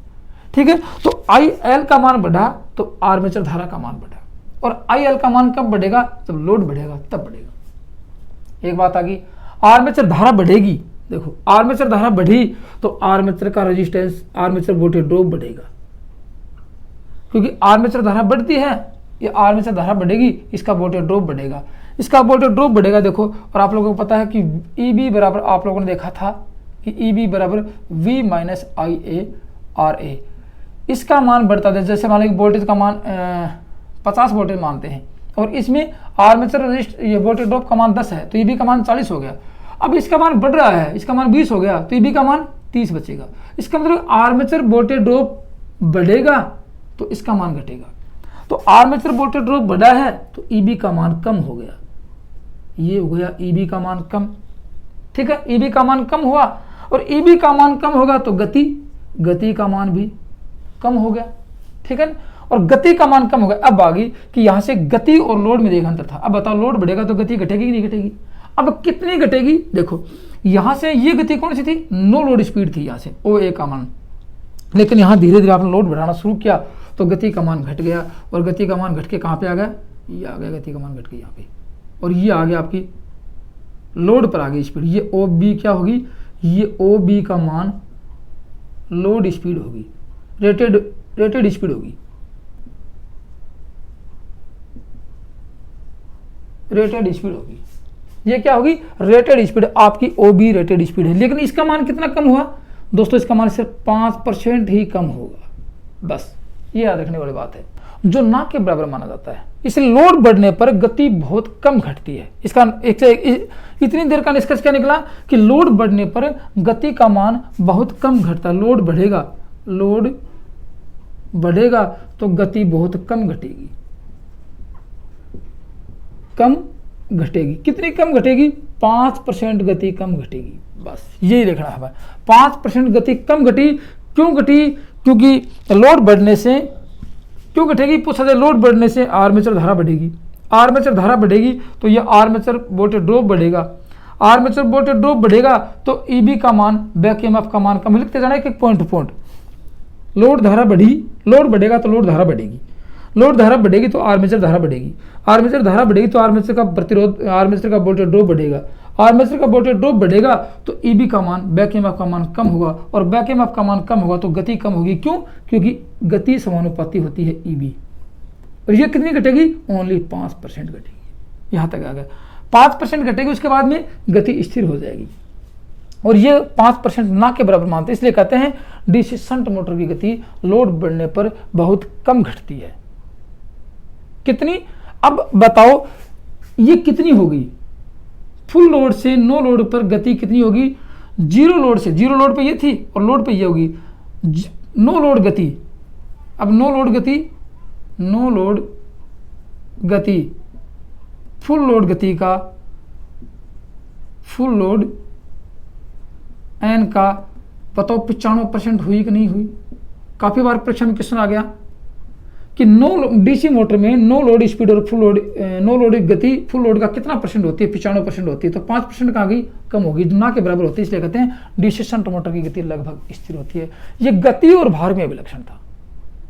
ठीक है। तो आई एल का मान बढ़ा तो आर्मेचर धारा का मान बढ़ा, और आई एल का मान कब बढ़ेगा? जब लोड बढ़ेगा तब बढ़ेगा। एक बात आ गई, आर्मेचर धारा बढ़ेगी, देखो आर्मेचर धारा बढ़ी तो आर्मेचर का रेजिस्टेंस, आर्मेचर वोल्टेज ड्रॉप बढ़ेगा, क्योंकि आर्मेचर धारा बढ़ती है, ये आर्मेचर धारा बढ़ेगी, इसका वोल्टेज ड्रॉप बढ़ेगा, इसका वोल्टेज ड्रॉप बढ़ेगा। देखो, और आप लोगों को पता है कि ईबी बराबर, आप लोगों ने देखा था कि ईबी बराबर V minus I A R A, इसका मान बढ़ता है। जैसे मान लीजिए वोल्टेज का मान 50 वोल्टेज मानते हैं और इसमें आर्मेचर रेजिस्ट ये वोल्टेज ड्रॉप का मान 10 है, तो ईबी का मान 40 हो गया। अब इसका मान बढ़ रहा है, इसका मान 20 हो गया, तो ईबी का मान 30 बचेगा। इसका मतलब आर्मेचर वोल्टेज ड्रॉप बढ़ेगा तो इसका मान घटेगा। तो आर्मेचर वोल्टेज ड्रॉप बढ़ा है तो ईबी का मान कम हो गया, ये हो गया ईबी का मान कम, ठीक है। ईबी का मान कम हुआ और ईबी का मान कम होगा तो गति का मान भी कम हो गया, ठीक है। और गति का मान कम हो गया। अब आ गई कि यहां से गति और लोड में देखा अंतर था। अब बताओ लोड बढ़ेगा तो गति घटेगी कि नहीं घटेगी? अब कितनी घटेगी? देखो यहां से ये गति कौन सी थी? नो लोड स्पीड थी, यहां से ओ ए का मान, लेकिन यहां धीरे धीरे आपने लोड बढ़ाना शुरू किया तो गति का मान घट गया, और गति का मान घट के कहां पे आ गया? ये आ गया, गति का मान घट के यहाँ पे, और ये आ गया आपकी लोड पर आ गई स्पीड। ये ओ बी क्या होगी? ये ओ बी का मान लोड स्पीड होगी, रेटेड स्पीड होगी, रेटेड स्पीड होगी। ये क्या होगी? रेटेड स्पीड, आपकी ओ बी रेटेड स्पीड है। लेकिन इसका मान कितना कम हुआ दोस्तों? इसका मान सिर्फ 5% ही कम होगा, बस ये याद रखने वाली बात है, जो ना के बराबर माना जाता है। इसलिए लोड बढ़ने पर गति बहुत कम घटती है। इसका इतनी देर का निष्कर्ष क्या निकला कि लोड बढ़ने पर गति का मान बहुत कम घटता है। लोड बढ़ेगा तो गति बहुत कम घटेगी, कम घटेगी। कितनी कम घटेगी? 5% गति कम घटेगी, बस यही देखना है। 5% गति कम घटी, क्यों घटी? क्योंकि लोड बढ़ने से, क्यों घटेगी पूछा जाए? लोड बढ़ने से आर्मेचर धारा बढ़ेगी, आर्मेचर धारा बढ़ेगी तो ये आर्मेचर वोल्टेज ड्रॉप बढ़ेगा, आर्मेचर वोल्टेज ड्रॉप बढ़ेगा तो ईबी का मान, बैक ईएमएफ का मान कम। लिखते जाना एक पॉइंट टू पॉइंट। लोड धारा बढ़ी, लोड बढ़ेगा तो लोड धारा बढ़ेगी, लोड धारा बढ़ेगी तो आर्मेचर धारा बढ़ेगी, आर्मेचर धारा बढ़ेगी तो आर्मेचर का प्रतिरोध, आर्मेचर का वोल्टेज ड्रॉप बढ़ेगा, आर्मेचर का वोल्टेज ड्रॉप बढ़ेगा तो ईबी का मान, बैक ईएमएफ का मान कम होगा, और बैक ईएमएफ का मान कम होगा तो गति कम होगी। क्यों? क्योंकि गति समानुपाती होती है ईबी, और ये कितनी घटेगी, ओनली 5% घटेगी। यहाँ तक आ गया, 5% घटेगी, उसके बाद में गति स्थिर हो जाएगी। और ये 5% ना के बराबर मानते हैं, इसलिए कहते हैं डीसी शंट मोटर की गति लोड बढ़ने पर बहुत कम घटती है। कितनी, अब बताओ ये कितनी होगी, फुल लोड से नो लोड पर गति कितनी होगी, जीरो लोड से, जीरो लोड पे ये थी और लोड पे ये होगी, नो लोड गति। अब नो लोड गति, नो लोड गति फुल लोड गति का, फुल लोड एन का बताओ 95% हुई कि नहीं हुई। काफ़ी बार परीक्षा में क्वेश्चन आ गया कि नो डीसी मोटर में नो लोड स्पीड और फुल लोड, नो लोड गति फुल लोड का कितना परसेंट होती है, 95% होती है। तो 5% कहाँ गई, कम होगी, ना के बराबर होती है, इसलिए कहते हैं डीसी शंट मोटर की गति लगभग स्थिर होती है। ये गति और भार में अभिलक्षण था।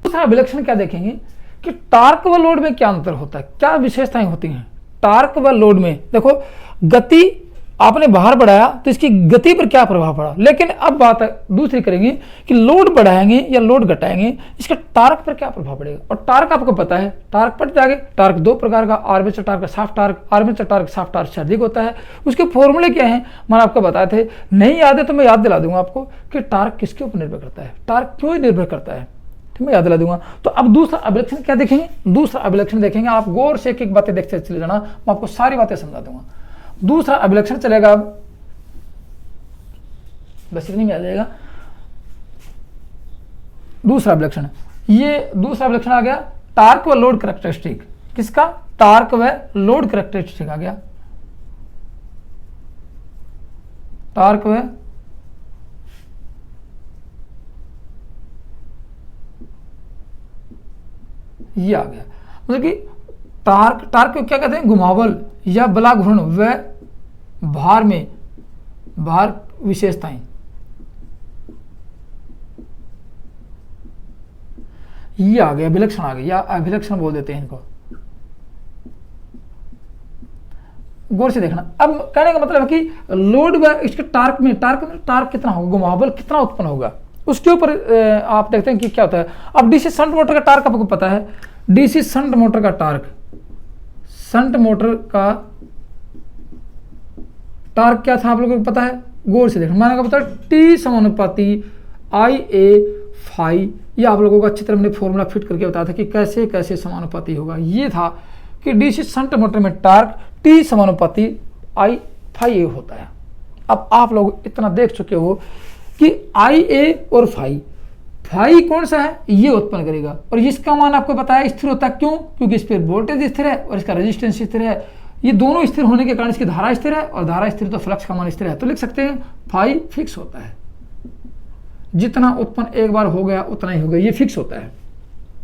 दूसरा अभिलक्षण क्या देखेंगे कि टार्क व लोड में क्या अंतर होता है, क्या विशेषताएं होती हैं। टार्क व लोड में देखो, गति आपने भार बढ़ाया तो इसकी गति पर क्या प्रभाव पड़ा, लेकिन अब बात दूसरी करेंगे कि लोड बढ़ाएंगे या लोड घटाएंगे, इसका टार्क पर क्या प्रभाव पड़ेगा। और टार्क आपको पता है, टार्क पढ़ जाएंगे, टार्क दो प्रकार का, armature torque, shaft torque. Armature torque shaft torque से अधिक होता है। उसके फॉर्मूले क्या हैं मैंने आपको बताए थे, नहीं याद है तो मैं याद दिला दूंगा आपको कि टार्क किसके ऊपर निर्भर करता है, टार्क क्यों निर्भर करता है, ठीक, मैं याद दिला दूंगा। तो अब दूसरा अभिलक्षण क्या देखेंगे, दूसरा अभिलक्षण देखेंगे, आप गौर से एक एक बातें देखते चले जाना, मैं आपको सारी बातें समझा दूंगा। दूसरा अभिलक्षण चलेगा, अब बस इतनी में आ जाएगा। दूसरा अभिलक्षण, ये दूसरा अभिलक्षण आ गया टार्क व लोड कैरेक्टरिस्टिक। किसका, टार्क व लोड कैरेक्टरिस्टिक आ गया, टार्क व ये आ गया, मतलब कि टार्क, टार्क को क्या कहते हैं, घुमावल या बला घूर्ण व भार में, भार विशेषताएं। ये आ गया अभिलक्षण, आ गया या अभिलक्षण बोल देते हैं इनको, गौर से देखना। अब कहने का मतलब है कि लोड व इसके टार्क में, टार्क कितना होगा, घुमावल कितना उत्पन्न होगा, उसके ऊपर आप देखते हैं कि क्या होता है। अब डीसी शंट मोटर का टार्क आपको पता है, डीसी शंट मोटर का टार्क, शंट मोटर का टार्क क्या था आप लोगों को पता है, गौर से देखना। मैंने आपको बताया टी समानुपाती आई ए फाई, ये आप लोगों को अच्छी तरह मैंने फॉर्मूला फिट करके बताया था कि कैसे कैसे समानुपाती होगा। ये था कि डीसी शंट मोटर में टार्क टी समानुपाती आई फाई ए होता है। अब आप लोग इतना देख चुके हो कि आई ए और फाई, फाई कौन सा है, ये उत्पन्न करेगा और इसका मान आपको बताया स्थिर होता है। क्यों, क्योंकि इस पर वोल्टेज स्थिर है और इसका रेजिस्टेंस स्थिर है। ये दोनों स्थिर होने के कारण इसकी धारा स्थिर है और धारा स्थिर तो फ्लक्स का मान स्थिर है। तो लिख सकते हैं फाई फिक्स होता है, जितना उत्पन्न एक बार हो गया उतना ही हो गया, ये फिक्स होता है।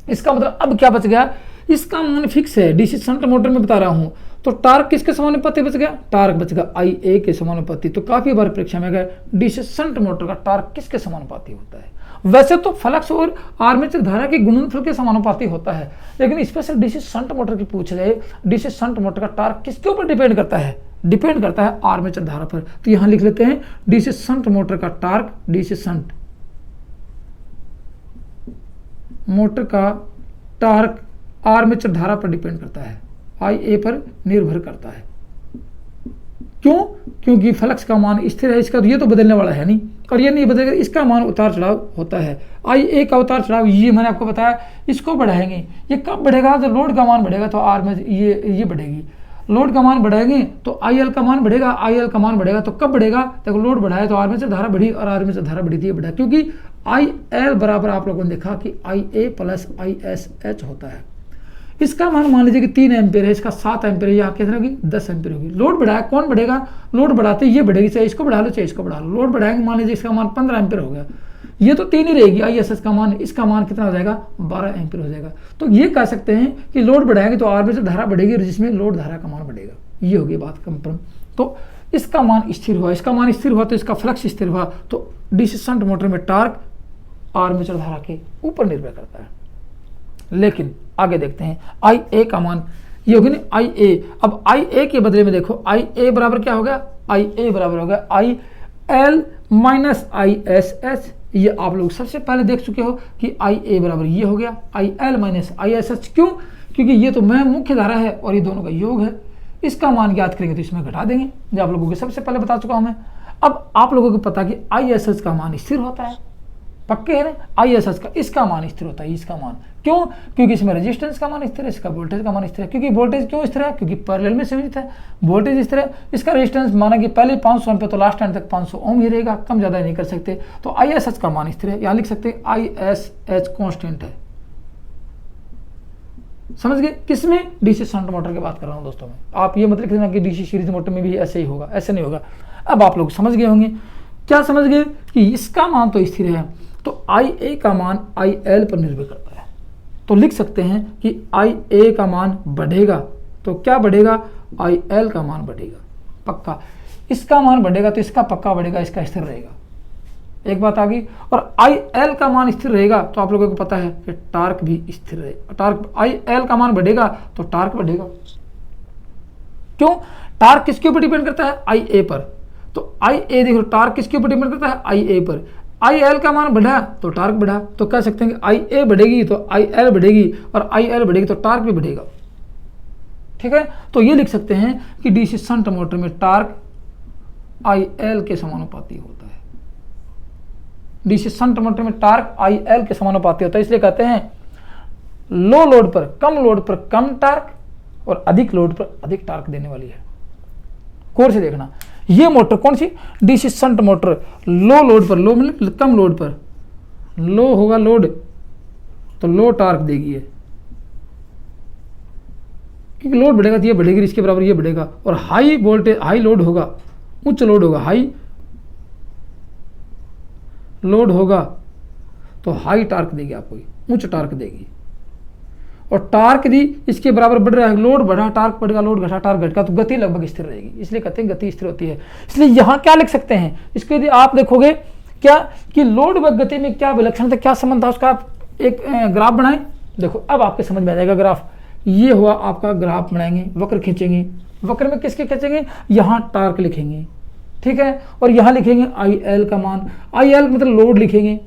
इसका मतलब अब क्या बच गया, इसका मान फिक्स है, डीसी शंट मोटर में बता रहा हूं। तो टार्क किसके समानुपाती बच गया, टार्क बच गया आई ए के समानुपाती। तो काफी बार परीक्षा में गए डीसी शंट मोटर का टार्क किसके समानुपाती होता है। वैसे तो फ्लक्स और आर्मेचर धारा के गुणनफल के समानुपाती होता है, लेकिन स्पेशल डीसी शंट मोटर की पूछ जाए, डीसी शंट मोटर का टार्क किसके ऊपर डिपेंड करता है, डिपेंड करता है आर्मेचर धारा पर। तो यहां लिख लेते हैं डीसी शंट मोटर का टार्क, डीसी शंट मोटर का टार्क आर्मेचर धारा पर डिपेंड करता है, आई ए पर निर्भर करता है। क्यों, क्योंकि फ्लक्स का मान स्थिर है इसका, तो ये तो बदलने वाला है नहीं, और ये नहीं बदलेगा, इसका मान उतार चढ़ाव होता है। आई ए का उतार चढ़ाव ये मैंने आपको बताया, इसको बढ़ाएंगे, ये कब बढ़ेगा, जब लोड का मान बढ़ेगा तो आर में ये बढ़ेगी, लोड का मान बढ़ाएंगे तो आई एल का मान बढ़ेगा, आई एल का मान बढ़ेगा तो कब बढ़ेगा, देखो लोड बढ़ाया तो आर्मेचर धारा बढ़ी और आर्मेचर धारा बढ़ी थी, ये बढ़ा, क्योंकि आई एल बराबर आप लोगों ने देखा कि आई ए प्लस आई एस एच होता है। इसका मान लीजिए कि 3 एम्पेयर है, इसका 7 एम्पेयर है, यहाँ कितनी होगी 10 एम्पेयर होगी। लोड बढ़ाया, कौन बढ़ेगा, लोड बढ़ाते ये बढ़ेगी, चाहे इसको बढ़ा लो चाहे इसको बढ़ा लो। लोड बढ़ाएंगे, मान लीजिए इसका मान 15 एम्पेयर हो गया, ये तो 3 ही रहेगी आई एस एस का मान, इसका मान कितना हो जाएगा 12 एम्पेयर हो जाएगा। तो ये कह सकते हैं कि लोड बढ़ाएंगे तो आर्मेचर धारा बढ़ेगी, जिसमें लोड धारा का मान बढ़ेगा, ये होगी बात कंफर्म। तो इसका मान स्थिर हुआ, इसका मान स्थिर हुआ तो इसका फ्लक्स स्थिर हुआ, तो डीसी शंट मोटर में टार्क आर्मेचर धारा के ऊपर निर्भर करता है। लेकिन आगे देखते हैं आई ए का मान, ये होगी ना आई ए। अब आई ए के बदले में देखो आई ए बराबर क्या हो गया, आई ए बराबर हो गया I L minus I S H. ये आप लोग सबसे पहले देख चुके हो कि आई ए बराबर ये हो गया I L minus I S H. क्यों, क्योंकि ये तो मैं मुख्य धारा है और ये दोनों का योग है। इसका मान ज्ञात करेंगे तो इसमें घटा देंगे, जो आप लोगों को सबसे पहले बता चुका हूं मैं। अब आप लोगों को पता कि ISH का मान स्थिर होता है, पक्के है ना। ISH का इसका मान स्थिर होता है, इसका मान क्यों? क्योंकि इसमें रेजिस्टेंस का मान स्थिर है, इसका वोल्टेज का मान स्थिर है। क्योंकि वोल्टेज क्यों स्थिर है? क्योंकि पैरेलल में संयोजित है, वोल्टेज स्थिर है। इसका रेजिस्टेंस माना कि पहले 500 ओम पे तो लास्ट टाइम तक 500 ओम ही रहेगा, कम ज्यादा नहीं कर सकते। तो ISH का मान स्थिर है, यहाँ लिख सकते हैं ISH कांस्टेंट है। समझ गए? किसमें? डीसी शंट मोटर की बात कर रहा हूं दोस्तों में। आप ये मत लिख देना कि डीसी सीरीज मोटर में भी ऐसे ही होगा, ऐसे नहीं होगा। अब आप लोग समझ गए होंगे। क्या समझ गए? कि इसका मान तो स्थिर है, तो IA का मान IL पर निर्भर करता है। तो लिख सकते हैं कि IA का मान बढ़ेगा तो क्या बढ़ेगा? IL का मान बढ़ेगा, पक्का। इसका मान बढ़ेगा तो इसका पक्का बढ़ेगा, इसका स्थिर रहेगा। एक बात आ गई। और IL का मान स्थिर रहेगा तो आप लोगों को पता है कि टार्क भी स्थिर रहेगा। टार्क IL का मान बढ़ेगा तो टार्क बढ़ेगा। क्यों? टार्क किसके ऊपर डिपेंड करता है? IA पर। तो IA देखो, टार्क किसके ऊपर डिपेंड करता है? IA पर। IL का मान बढ़ा तो टार्क बढ़ा, तो कह सकते हैं कि IA बढ़ेगी तो IL बढ़ेगी, और IL बढ़ेगी तो टार्क भी बढ़ेगा। ठीक है, तो ये लिख सकते हैं कि डीसी शंट मोटर में टार्क IL के समानुपाती होता है। डीसी शंट मोटर में टार्क IL के समानुपाती होता है, इसलिए कहते हैं लो लोड पर कम टार्क और अधिक लोड पर अधिक टार्क देने वाली है। गौर से देखना, ये मोटर कौन सी? डीसी शंट मोटर लो लोड पर, लो मतलब कम लोड पर, लो होगा लोड तो लो टार्क देगी है, क्योंकि लोड बढ़ेगा तो ये बढ़ेगी, इसके बराबर ये बढ़ेगा। और हाई वोल्टेज, हाई लोड होगा, उच्च लोड होगा, हाई लोड होगा तो हाई टार्क देगी आपको, उच्च टार्क देगी। और टार्क भी इसके बराबर बढ़ रहा है, लोड बढ़ा टार्क बढ़ेगा, लोड घटा टार्क घटेगा, तो गति लगभग स्थिर रहेगी। इसलिए कहते हैं गति स्थिर होती है। इसलिए यहां क्या लिख सकते हैं? इसके यदि आप देखोगे क्या कि लोड व गति में क्या विलक्षणता, क्या संबंध था, उसका आप एक ग्राफ बनाएं। देखो अब आपके समझ में आ जाएगा ग्राफ। ये हुआ आपका ग्राफ बनाएंगे, वक्र खींचेंगे। वक्र में किसके खींचेंगे? यहाँ टार्क लिखेंगे, ठीक है, और यहाँ लिखेंगे IL का मान। IL मतलब लोड लिखेंगे।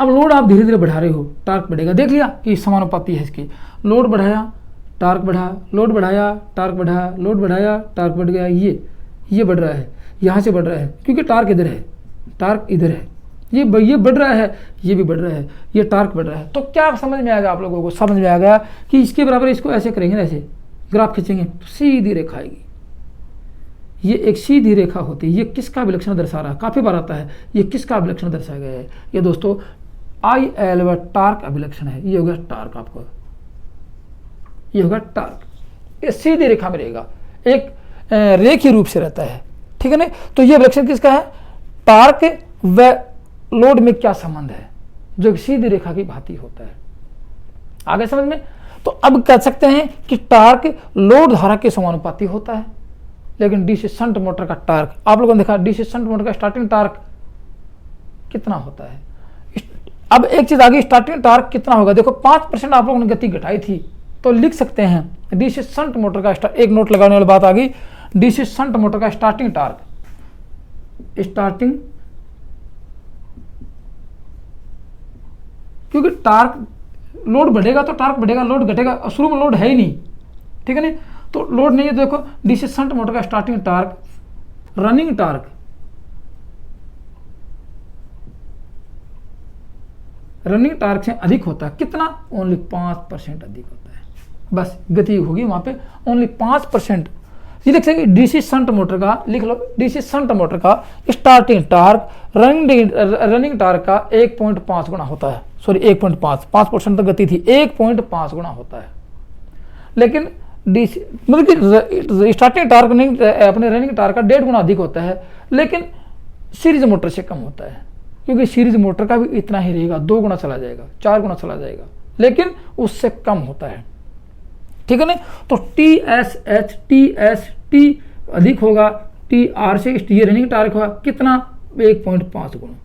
अब लोड आप धीरे धीरे बढ़ा रहे हो, टार्क बढ़ेगा। देख लिया कि समानुपाती है इसकी। लोड बढ़ाया टार्क बढ़ा, लोड बढ़ाया टार्क बढ़ा, लोड बढ़ाया टार्क बढ़ गया। ये बढ़ रहा है, यहाँ से बढ़ रहा है क्योंकि टार्क इधर है, टार्क इधर है, ये बढ़ रहा है, ये भी बढ़ रहा है, ये टार्क बढ़ रहा है। तो क्या समझ में आएगा आप लोगों को? समझ में आ गया कि इसके बराबर इसको ऐसे करेंगे, ऐसे ग्राफ खींचेंगे तो सीधी रेखा आएगी। ये एक सीधी रेखा होती है। ये किसका विलक्षण दर्शा रहा है? काफी बार आता है, ये किसका विलक्षण दर्शाया गया है? ये दोस्तों IL व टार्क अभिलक्षण है। ये होगा टार्क, आपको ये होगा टार्क। ये सीधी रेखा में रहेगा, एक रेखीय रूप से रहता है, ठीक है ना। तो ये विलक्षण किसका है? टार्क व लोड में क्या संबंध है, जो सीधी रेखा की भांति होता है। आगे समझ में? तो अब कह सकते हैं कि टार्क लोड धारा के समानुपाती होता है। लेकिन डीसी शंट मोटर का टार्क, आप लोगों ने देखा डीसी शंट मोटर का स्टार्टिंग टार्क कितना होता है। अब एक चीज आगे, स्टार्टिंग टार्क कितना होगा? देखो 5% आप लोगों ने गति घटाई थी, तो लिख सकते हैं डीसी शंट मोटर का एक नोट लगाने वाली बात आ गई। डीसी शंट मोटर का स्टार्टिंग टार्क, क्योंकि टार्क लोड बढ़ेगा तो टार्क बढ़ेगा, लोड घटेगा, शुरू में लोड है ही नहीं, ठीक है ना, तो लोड नहीं है। देखो डीसी शंट मोटर का starting torque, running torque, running torque से अधिक होता है। कितना? ओनली 5% अधिक होता है। बस गति होगी वहां पे ओनली 5%। ये देख सकते डीसी शंट मोटर का, लिख लो, डीसी शंट मोटर का स्टार्टिंग टार्क रनिंग टार्क का 1.5 गुना होता है। सॉरी 1.5% तो गति थी, 1.5 गुना होता है। लेकिन डीसी मतलब कि स्टार्टिंग टार्क अपने रनिंग टार्क का 1.5 गुना अधिक होता है, लेकिन सीरीज मोटर से कम होता है, क्योंकि सीरीज मोटर का भी इतना ही रहेगा, 2 गुना चला जाएगा, 4 गुना चला जाएगा, लेकिन उससे कम होता है, ठीक है ना। तो TST अधिक होगा, TR से ये रनिंग टार्क होगा कितना? 1.5 गुना।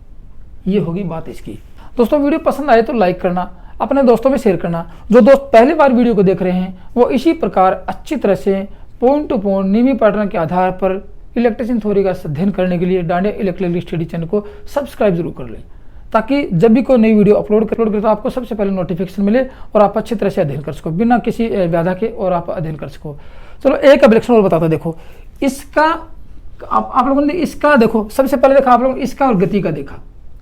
ये होगी बात इसकी। दोस्तों वीडियो पसंद आए तो लाइक करना, अपने दोस्तों में शेयर करना। जो दोस्त पहली बार वीडियो को देख रहे हैं वो इसी प्रकार अच्छी तरह से पॉइंट टू पॉइंट नियमित पैटर्न के आधार पर इलेक्ट्रिशियन थ्योरी का अध्ययन करने के लिए डांडिया इलेक्ट्रिकल स्टडी चैनल को सब्सक्राइब जरूर कर लें। ताकि जब भी कोई नई वीडियो अपलोड करे तो आपको सबसे पहले नोटिफिकेशन मिले और आप अच्छी तरह से अध्ययन कर सको बिना किसी बाधा के, और आप अध्ययन कर सको। चलो एक एप्लीकेशन और बताता, देखो इसका आप लोगों ने इसका देखो, सबसे पहले देखा आप लोगों ने इसका और गति का देखा,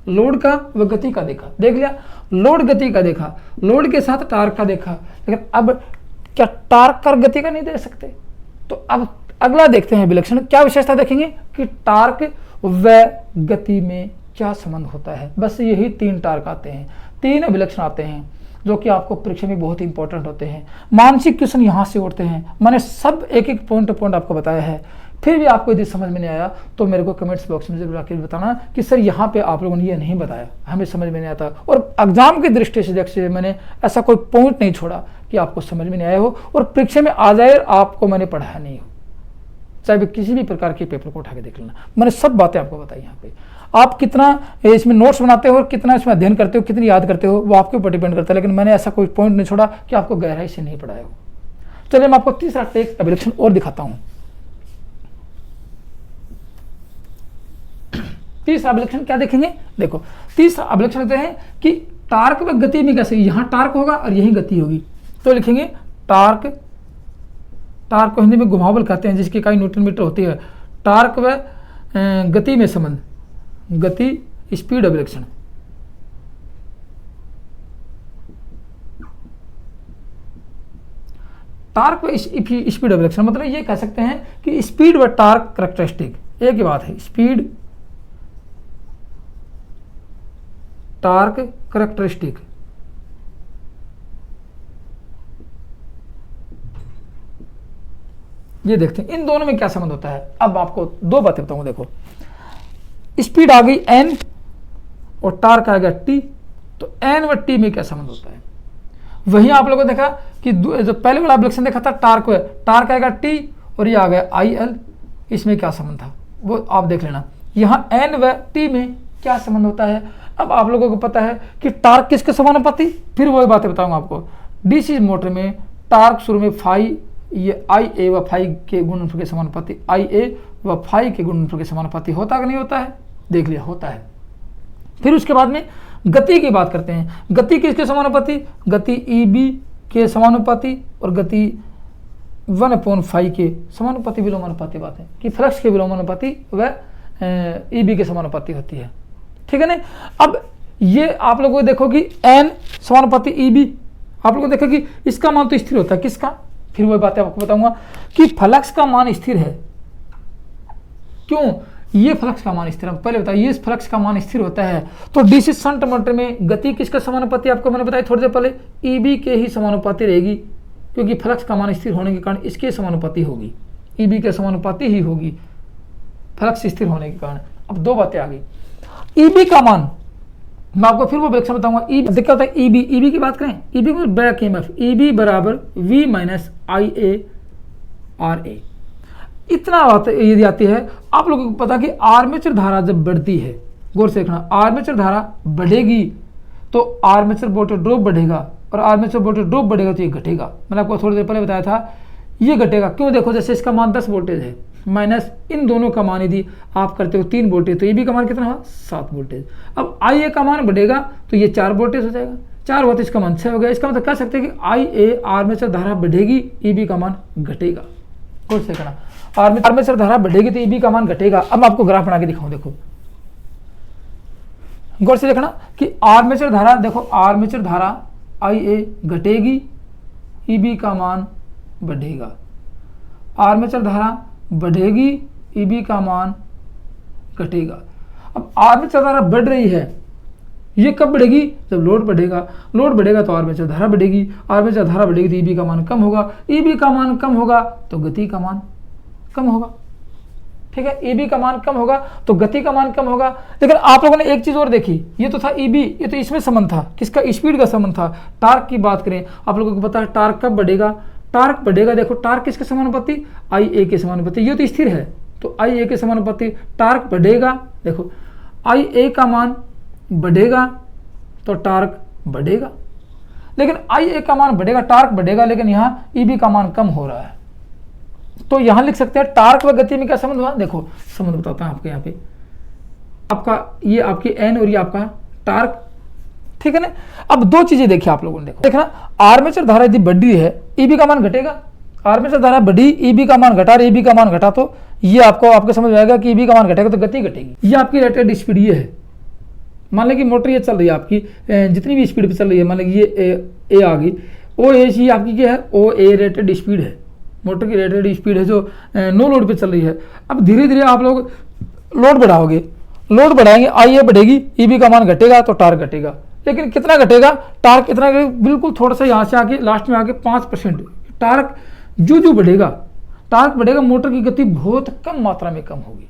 लोड का व गति का देखा, देख लिया, लोड गति का देखा, लोड के साथ टार्क का देखा, लेकिन अब क्या टार्क और गति का नहीं देख सकते? तो अब अगला देखते हैं विलक्षण, क्या विशेषता देखेंगे कि टार्क व गति में क्या संबंध होता है। बस यही 3 टार्क आते हैं, 3 विलक्षण आते हैं जो कि आपको परीक्षा में बहुत इंपॉर्टेंट होते हैं। मानसिक क्वेश्चन यहाँ से उठते हैं, मैंने सब एक एक पॉइंट आपको बताया है। फिर भी आपको यदि समझ में नहीं आया तो मेरे को कमेंट्स बॉक्स में जरूर आकर बताना कि सर यहाँ पे आप लोगों ने ये नहीं बताया, हमें समझ में नहीं आता। और एग्जाम की दृष्टि से देखिए मैंने ऐसा कोई पॉइंट नहीं छोड़ा कि आपको समझ में नहीं आया हो और परीक्षा में आ जाए आपको मैंने पढ़ाया नहीं हो, चाहे किसी भी प्रकार के पेपर को उठा के देख लेना, मैंने सब बातें आपको बताई। यहाँ पे आप कितना इसमें नोट्स बनाते हो और कितना इसमें अध्ययन करते हो, कितनी याद करते हो, वो आपके ऊपर डिपेंड करता है, लेकिन मैंने ऐसा कोई पॉइंट नहीं छोड़ा कि आपको गहराई से नहीं पढ़ाया हो। चलिए मैं आपको तीसरा टेक एप्लीकेशन और दिखाता हूँ। तीसरा एप्लीकेशन क्या देखेंगे, देखो तीसरा एप्लीकेशन कहते हैं कि टार्क व गति में कैसे, यहाँ टार्क होगा और यही गति होगी, तो लिखेंगे टार्क, टार्क को हिंदी में घुमावबल कहते हैं जिसकी इकाई न्यूटन मीटर होती है। टार्क व गति में संबंध, गति स्पीड एप्लीकेशन, टार्क व स्पीड एप्लीकेशन मतलब ये कह सकते हैं कि स्पीड व टार्क कैरेक्टरिस्टिक एक ही बात है, स्पीड टार्क कैरेक्टरिस्टिक। ये देखते हैं इन दोनों में क्या संबंध होता है। अब आपको 2 बातें बताऊंगा, देखो स्पीड आ गई n और टार्क आ गया t, तो n व t में क्या संबंध होता है। वहीं आप लोगों ने देखा कि जो पहले वाला एप्लीकेशन देखा था टार्क आएगा t और ये आ गया IL, इसमें क्या संबंध था वो आप देख लेना। यहाँ n व t में क्या संबंध होता है। अब आप लोगों को पता है कि टार्क किसके समानुपाती, फिर वही बातें बताऊंगा आपको। डीसी मोटर में टार्क शुरू में फाई, ये IA व फाई के गुणनफल के समानुपाती, IA व फाई के गुणनफल के समानुपाती होता कि नहीं होता है, देख लिया होता है। फिर उसके बाद में गति की बात करते हैं, गति किसके समानुपाती, गति EB के समानुपाती और गति 1/फाई के समानुपाती विलोमानुपाती बात है कि फ्लक्स के विलोमानुपाती व EB के समानुपाती होती है, ठीक है ना। अब ये आप लोगों को देखो कि n समानुपाती EB, आप लोगों को देखो कि इसका मान तो स्थिर होता है, किसका, फिर वही बातें आपको बताऊंगा कि फ्लक्स का मान स्थिर है। क्यों ये फ्लक्स का मान स्थिर है, पहले बताइए ये फ्लक्स का मान स्थिर होता है तो डीसी शंट मोटर में गति किसका समानुपाती आपको मैंने बताया थोड़ी देर पहले, EB के ही समानुपाती रहेगी, क्योंकि फ्लक्स का मान स्थिर होने के कारण इसके समानुपाती होगी, EB के समानुपाती ही होगी फ्लक्स स्थिर होने के कारण। अब 2 बातें आ गई, EB का मान मैं आपको फिर वो विलक्षण बताऊंगा। EB क्या होता है, EB की बात करें, EB को बैक EMF, EB बराबर V माइनस IA RA। इतना बात यदि आती है, आप लोगों को पता कि आर्मेचर धारा जब बढ़ती है, गौर से देखना, आर्मेचर धारा बढ़ेगी तो आर्मेचर वोल्टेज ड्रॉप बढ़ेगा और आर्मेचर वोल्टेज ड्रॉप बढ़ेगा तो ये घटेगा। मैंने आपको थोड़ी देर पहले बताया था ये घटेगा, क्यों, देखो जैसे इसका मान 10 वोल्टेज है माइनस इन दोनों का मान यदि आप करते हो 3 वोल्टेज तो EB का मान कितना हुआ 7 वोल्टेज। अब IA का मान बढ़ेगा तो ये 4 वोल्टेज हो जाएगा, 4 वोल्टेज इसका मान 6 हो गया। इसका मतलब कह सकते हैं कि IA आर्मेचर धारा बढ़ेगी, EB का मान घटेगा। गौर से करना, आर्मेचर धारा बढ़ेगी तो EB का मान घटेगा। अब आपको ग्राफ बना के दिखाऊं, देखो गौर से देखना कि आर्मेचर धारा, देखो आर्मेचर धारा IA घटेगी, EB का मान बढ़ेगा, आर्मेचर धारा बढ़ेगी, EB का मान घटेगा। अब आर्मेचर धारा बढ़ रही है, ये कब बढ़ेगी, जब लोड बढ़ेगा, लोड बढ़ेगा तो आर्मेचर धारा बढ़ेगी, आर्मेचर धारा बढ़ेगी तो EB का मान कम होगा, EB का मान कम होगा तो गति का मान कम होगा, ठीक है। EB का मान कम होगा तो गति का मान कम होगा। लेकिन आप लोगों ने एक चीज और देखी, ये तो था EB, ये तो इसमें संबंध था, किसका, स्पीड का संबंध था। टार्क की बात करें, आप लोगों को पता है टार्क कब बढ़ेगा, टार्क बढ़ेगा, देखो टार्क किसके समानुपाती, IA के समानुपाती, ये तो स्थिर है तो IA के समानुपाती टार्क बढ़ेगा, देखो IA का मान बढ़ेगा तो टार्क बढ़ेगा, लेकिन IA का मान बढ़ेगा, टार्क बढ़ेगा, लेकिन यहाँ EB का मान कम हो रहा है। तो यहाँ लिख सकते हैं टार्क व गति में क्या संबंध हुआ, देखो संबंध बताता हूँ आपको। यहाँ पे आपका ये आपकी N और ये आपका टार्क, ठीक है ना। अब दो चीजें देखिए आप लोगों ने, देखना आर्मेचर धारा यदि बढ़ रही है, ईबी का मान घटेगा। आर्मेचर धारा बढ़ी, ईबी का मान घटा, ईबी का मान घटा, तो ये आपके समझ में आएगा कि ईबी का मान घटेगा तो गति घटेगी। ये आपकी रेटेड स्पीड ये है। मान लें कि मोटर ये चल रही है आपकी जितनी भी स्पीड पे चल रही है, मान लें कि ये ए आ गई, ओ ए सी आपकी क्या है, ओ ए रेटेड स्पीड है, मोटर की रेटेड स्पीड है जो नो लोड पे चल रही है। अब धीरे धीरे आप लोग लोड बढ़ाओगे, लोड बढ़ाएंगे, आई ए बढ़ेगी, ईबी का मान घटेगा तो टार्क घटेगा। लेकिन कितना घटेगा, टार्क कितना, बिल्कुल थोड़ा सा यहाँ से आके लास्ट में आके 5%। टार्क जो बढ़ेगा, टार्क बढ़ेगा, मोटर की गति बहुत कम मात्रा में कम होगी।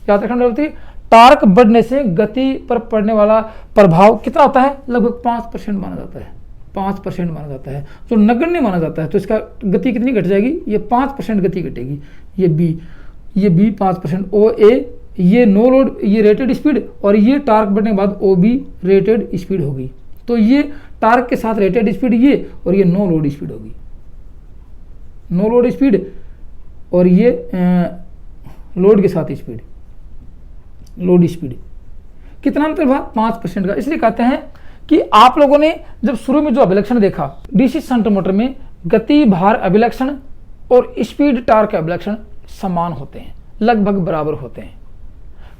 याद रखना जरूरत है, टार्क बढ़ने से गति पर पड़ने वाला प्रभाव कितना होता है, लगभग 5% माना जाता है, 5% माना जाता है, तो नगण्य माना जाता है। तो इसका गति कितनी घट जाएगी, ये 5% गति घटेगी। ये बी 5%, ओ ए ये नो लोड, ये रेटेड स्पीड, और ये टार्क बढ़ने के बाद ओ बी रेटेड स्पीड होगी। तो ये टार्क के साथ रेटेड स्पीड ये, और ये नो लोड स्पीड होगी, नो लोड स्पीड, और ये लोड के साथ स्पीड, लोड स्पीड। कितना अंतर हुआ, 5% का। इसलिए कहते हैं कि आप लोगों ने जब शुरू में जो अभिलक्षण देखा डीसी शंट मोटर में, गति भार अभिलक्षण और स्पीड टार्क अभिलक्षण समान होते हैं, लगभग बराबर होते हैं।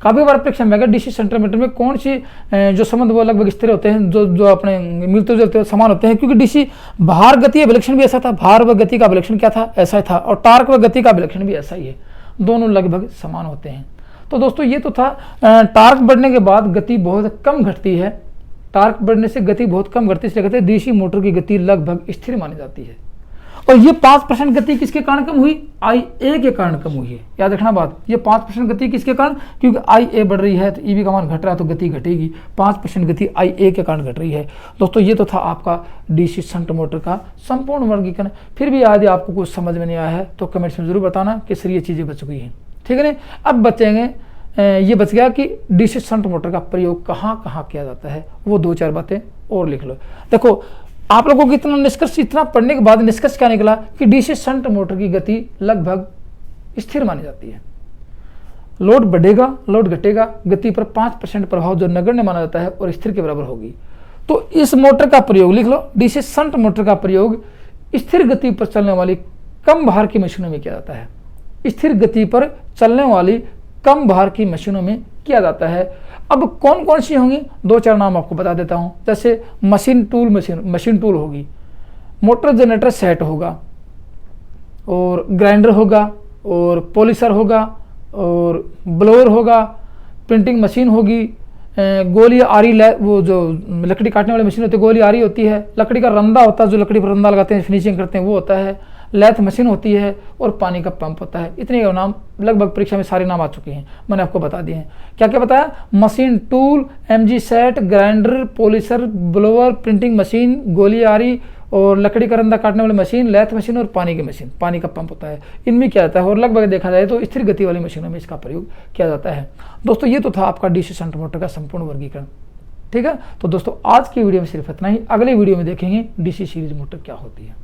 काफी बार परीक्षा में अगर डीसी शंट मोटर में कौन सी जो संबंध वो लगभग स्थिर होते हैं, जो अपने मिलते जुलते समान होते हैं, क्योंकि डीसी भार गति अभिलक्षण भी ऐसा था, भार व गति का अभिलक्षण क्या था, ऐसा ही था, और टार्क व गति का अभिलक्षण भी ऐसा ही है, दोनों लगभग समान होते हैं। तो दोस्तों ये तो था टार्क बढ़ने के बाद गति बहुत कम घटती है, टार्क बढ़ने से गति बहुत कम घटती है, इसलिए कहते हैं डीसी मोटर की गति लगभग स्थिर मानी जाती है। और ये 5% गति किसके कारण कम हुई, आई ए के कारण कम हुई है। याद रखना बात, ये 5% गति किसके कारण, क्योंकि आई ए बढ़ रही है तो ईबी का मान घट रहा है तो गति घटेगी, 5% गति आई ए के कारण घट रही है। दोस्तों ये तो था आपका डीसी शंट मोटर का संपूर्ण वर्गीकरण। फिर भी यदि आपको कुछ समझ में नहीं आया है तो कमेंट्स में जरूर बताना कि सर ये चीज़ें बच गई हैं, ठीक है ना। अब बचेंगे, ये बच गया कि डीसी शंट मोटर का प्रयोग कहाँ कहाँ किया जाता है, वो 2-4 बातें और लिख लो। देखो आप लोगों को इतना निष्कर्ष, इतना पढ़ने के बाद निष्कर्ष क्या निकला कि डीसी शंट मोटर की गति लगभग स्थिर मानी जाती है। लोड बढ़ेगा, लोड घटेगा, गति पर 5% प्रभाव जो नगण्य माना जाता है और स्थिर के बराबर होगी। तो इस मोटर का प्रयोग लिख लो, डीसी शंट मोटर का प्रयोग स्थिर गति पर चलने वाली कम भार की मशीनों में किया जाता है। स्थिर गति पर चलने वाली कम भार की मशीनों में किया जाता है। अब कौन कौन सी होंगी, 2-4 नाम आपको बता देता हूं। जैसे मशीन टूल होगी, मोटर जनरेटर सेट होगा, और ग्राइंडर होगा, और पॉलिशर होगा, और ब्लोअर होगा, प्रिंटिंग मशीन होगी, गोली आरी, वो जो लकड़ी काटने वाली मशीन होती है गोली आरी होती है, लकड़ी का रंदा होता है जो लकड़ी पर रंदा लगाते हैं फिनिशिंग करते हैं वो होता है, लैथ मशीन होती है, और पानी का पंप होता है। इतने नाम लगभग परीक्षा में सारे नाम आ चुके हैं, मैंने आपको बता दिए हैं। क्या क्या बताया, machine tool, MG set, grinder, polisher, blower, printing machine, गोली आरी, और लकड़ी का रंदा काटने वाली मशीन, लैथ मशीन, और पानी की मशीन, पानी का पंप होता है। इनमें क्या जाता है, और लगभग देखा जाए तो स्थिर गति वाली मशीनों में इसका प्रयोग किया जाता है। दोस्तों ये तो था आपका डीसी शंट मोटर का संपूर्ण वर्गीकरण, ठीक है। तो दोस्तों आज की वीडियो में सिर्फ इतना ही, अगले वीडियो में देखेंगे डीसी सीरीज मोटर क्या होती है।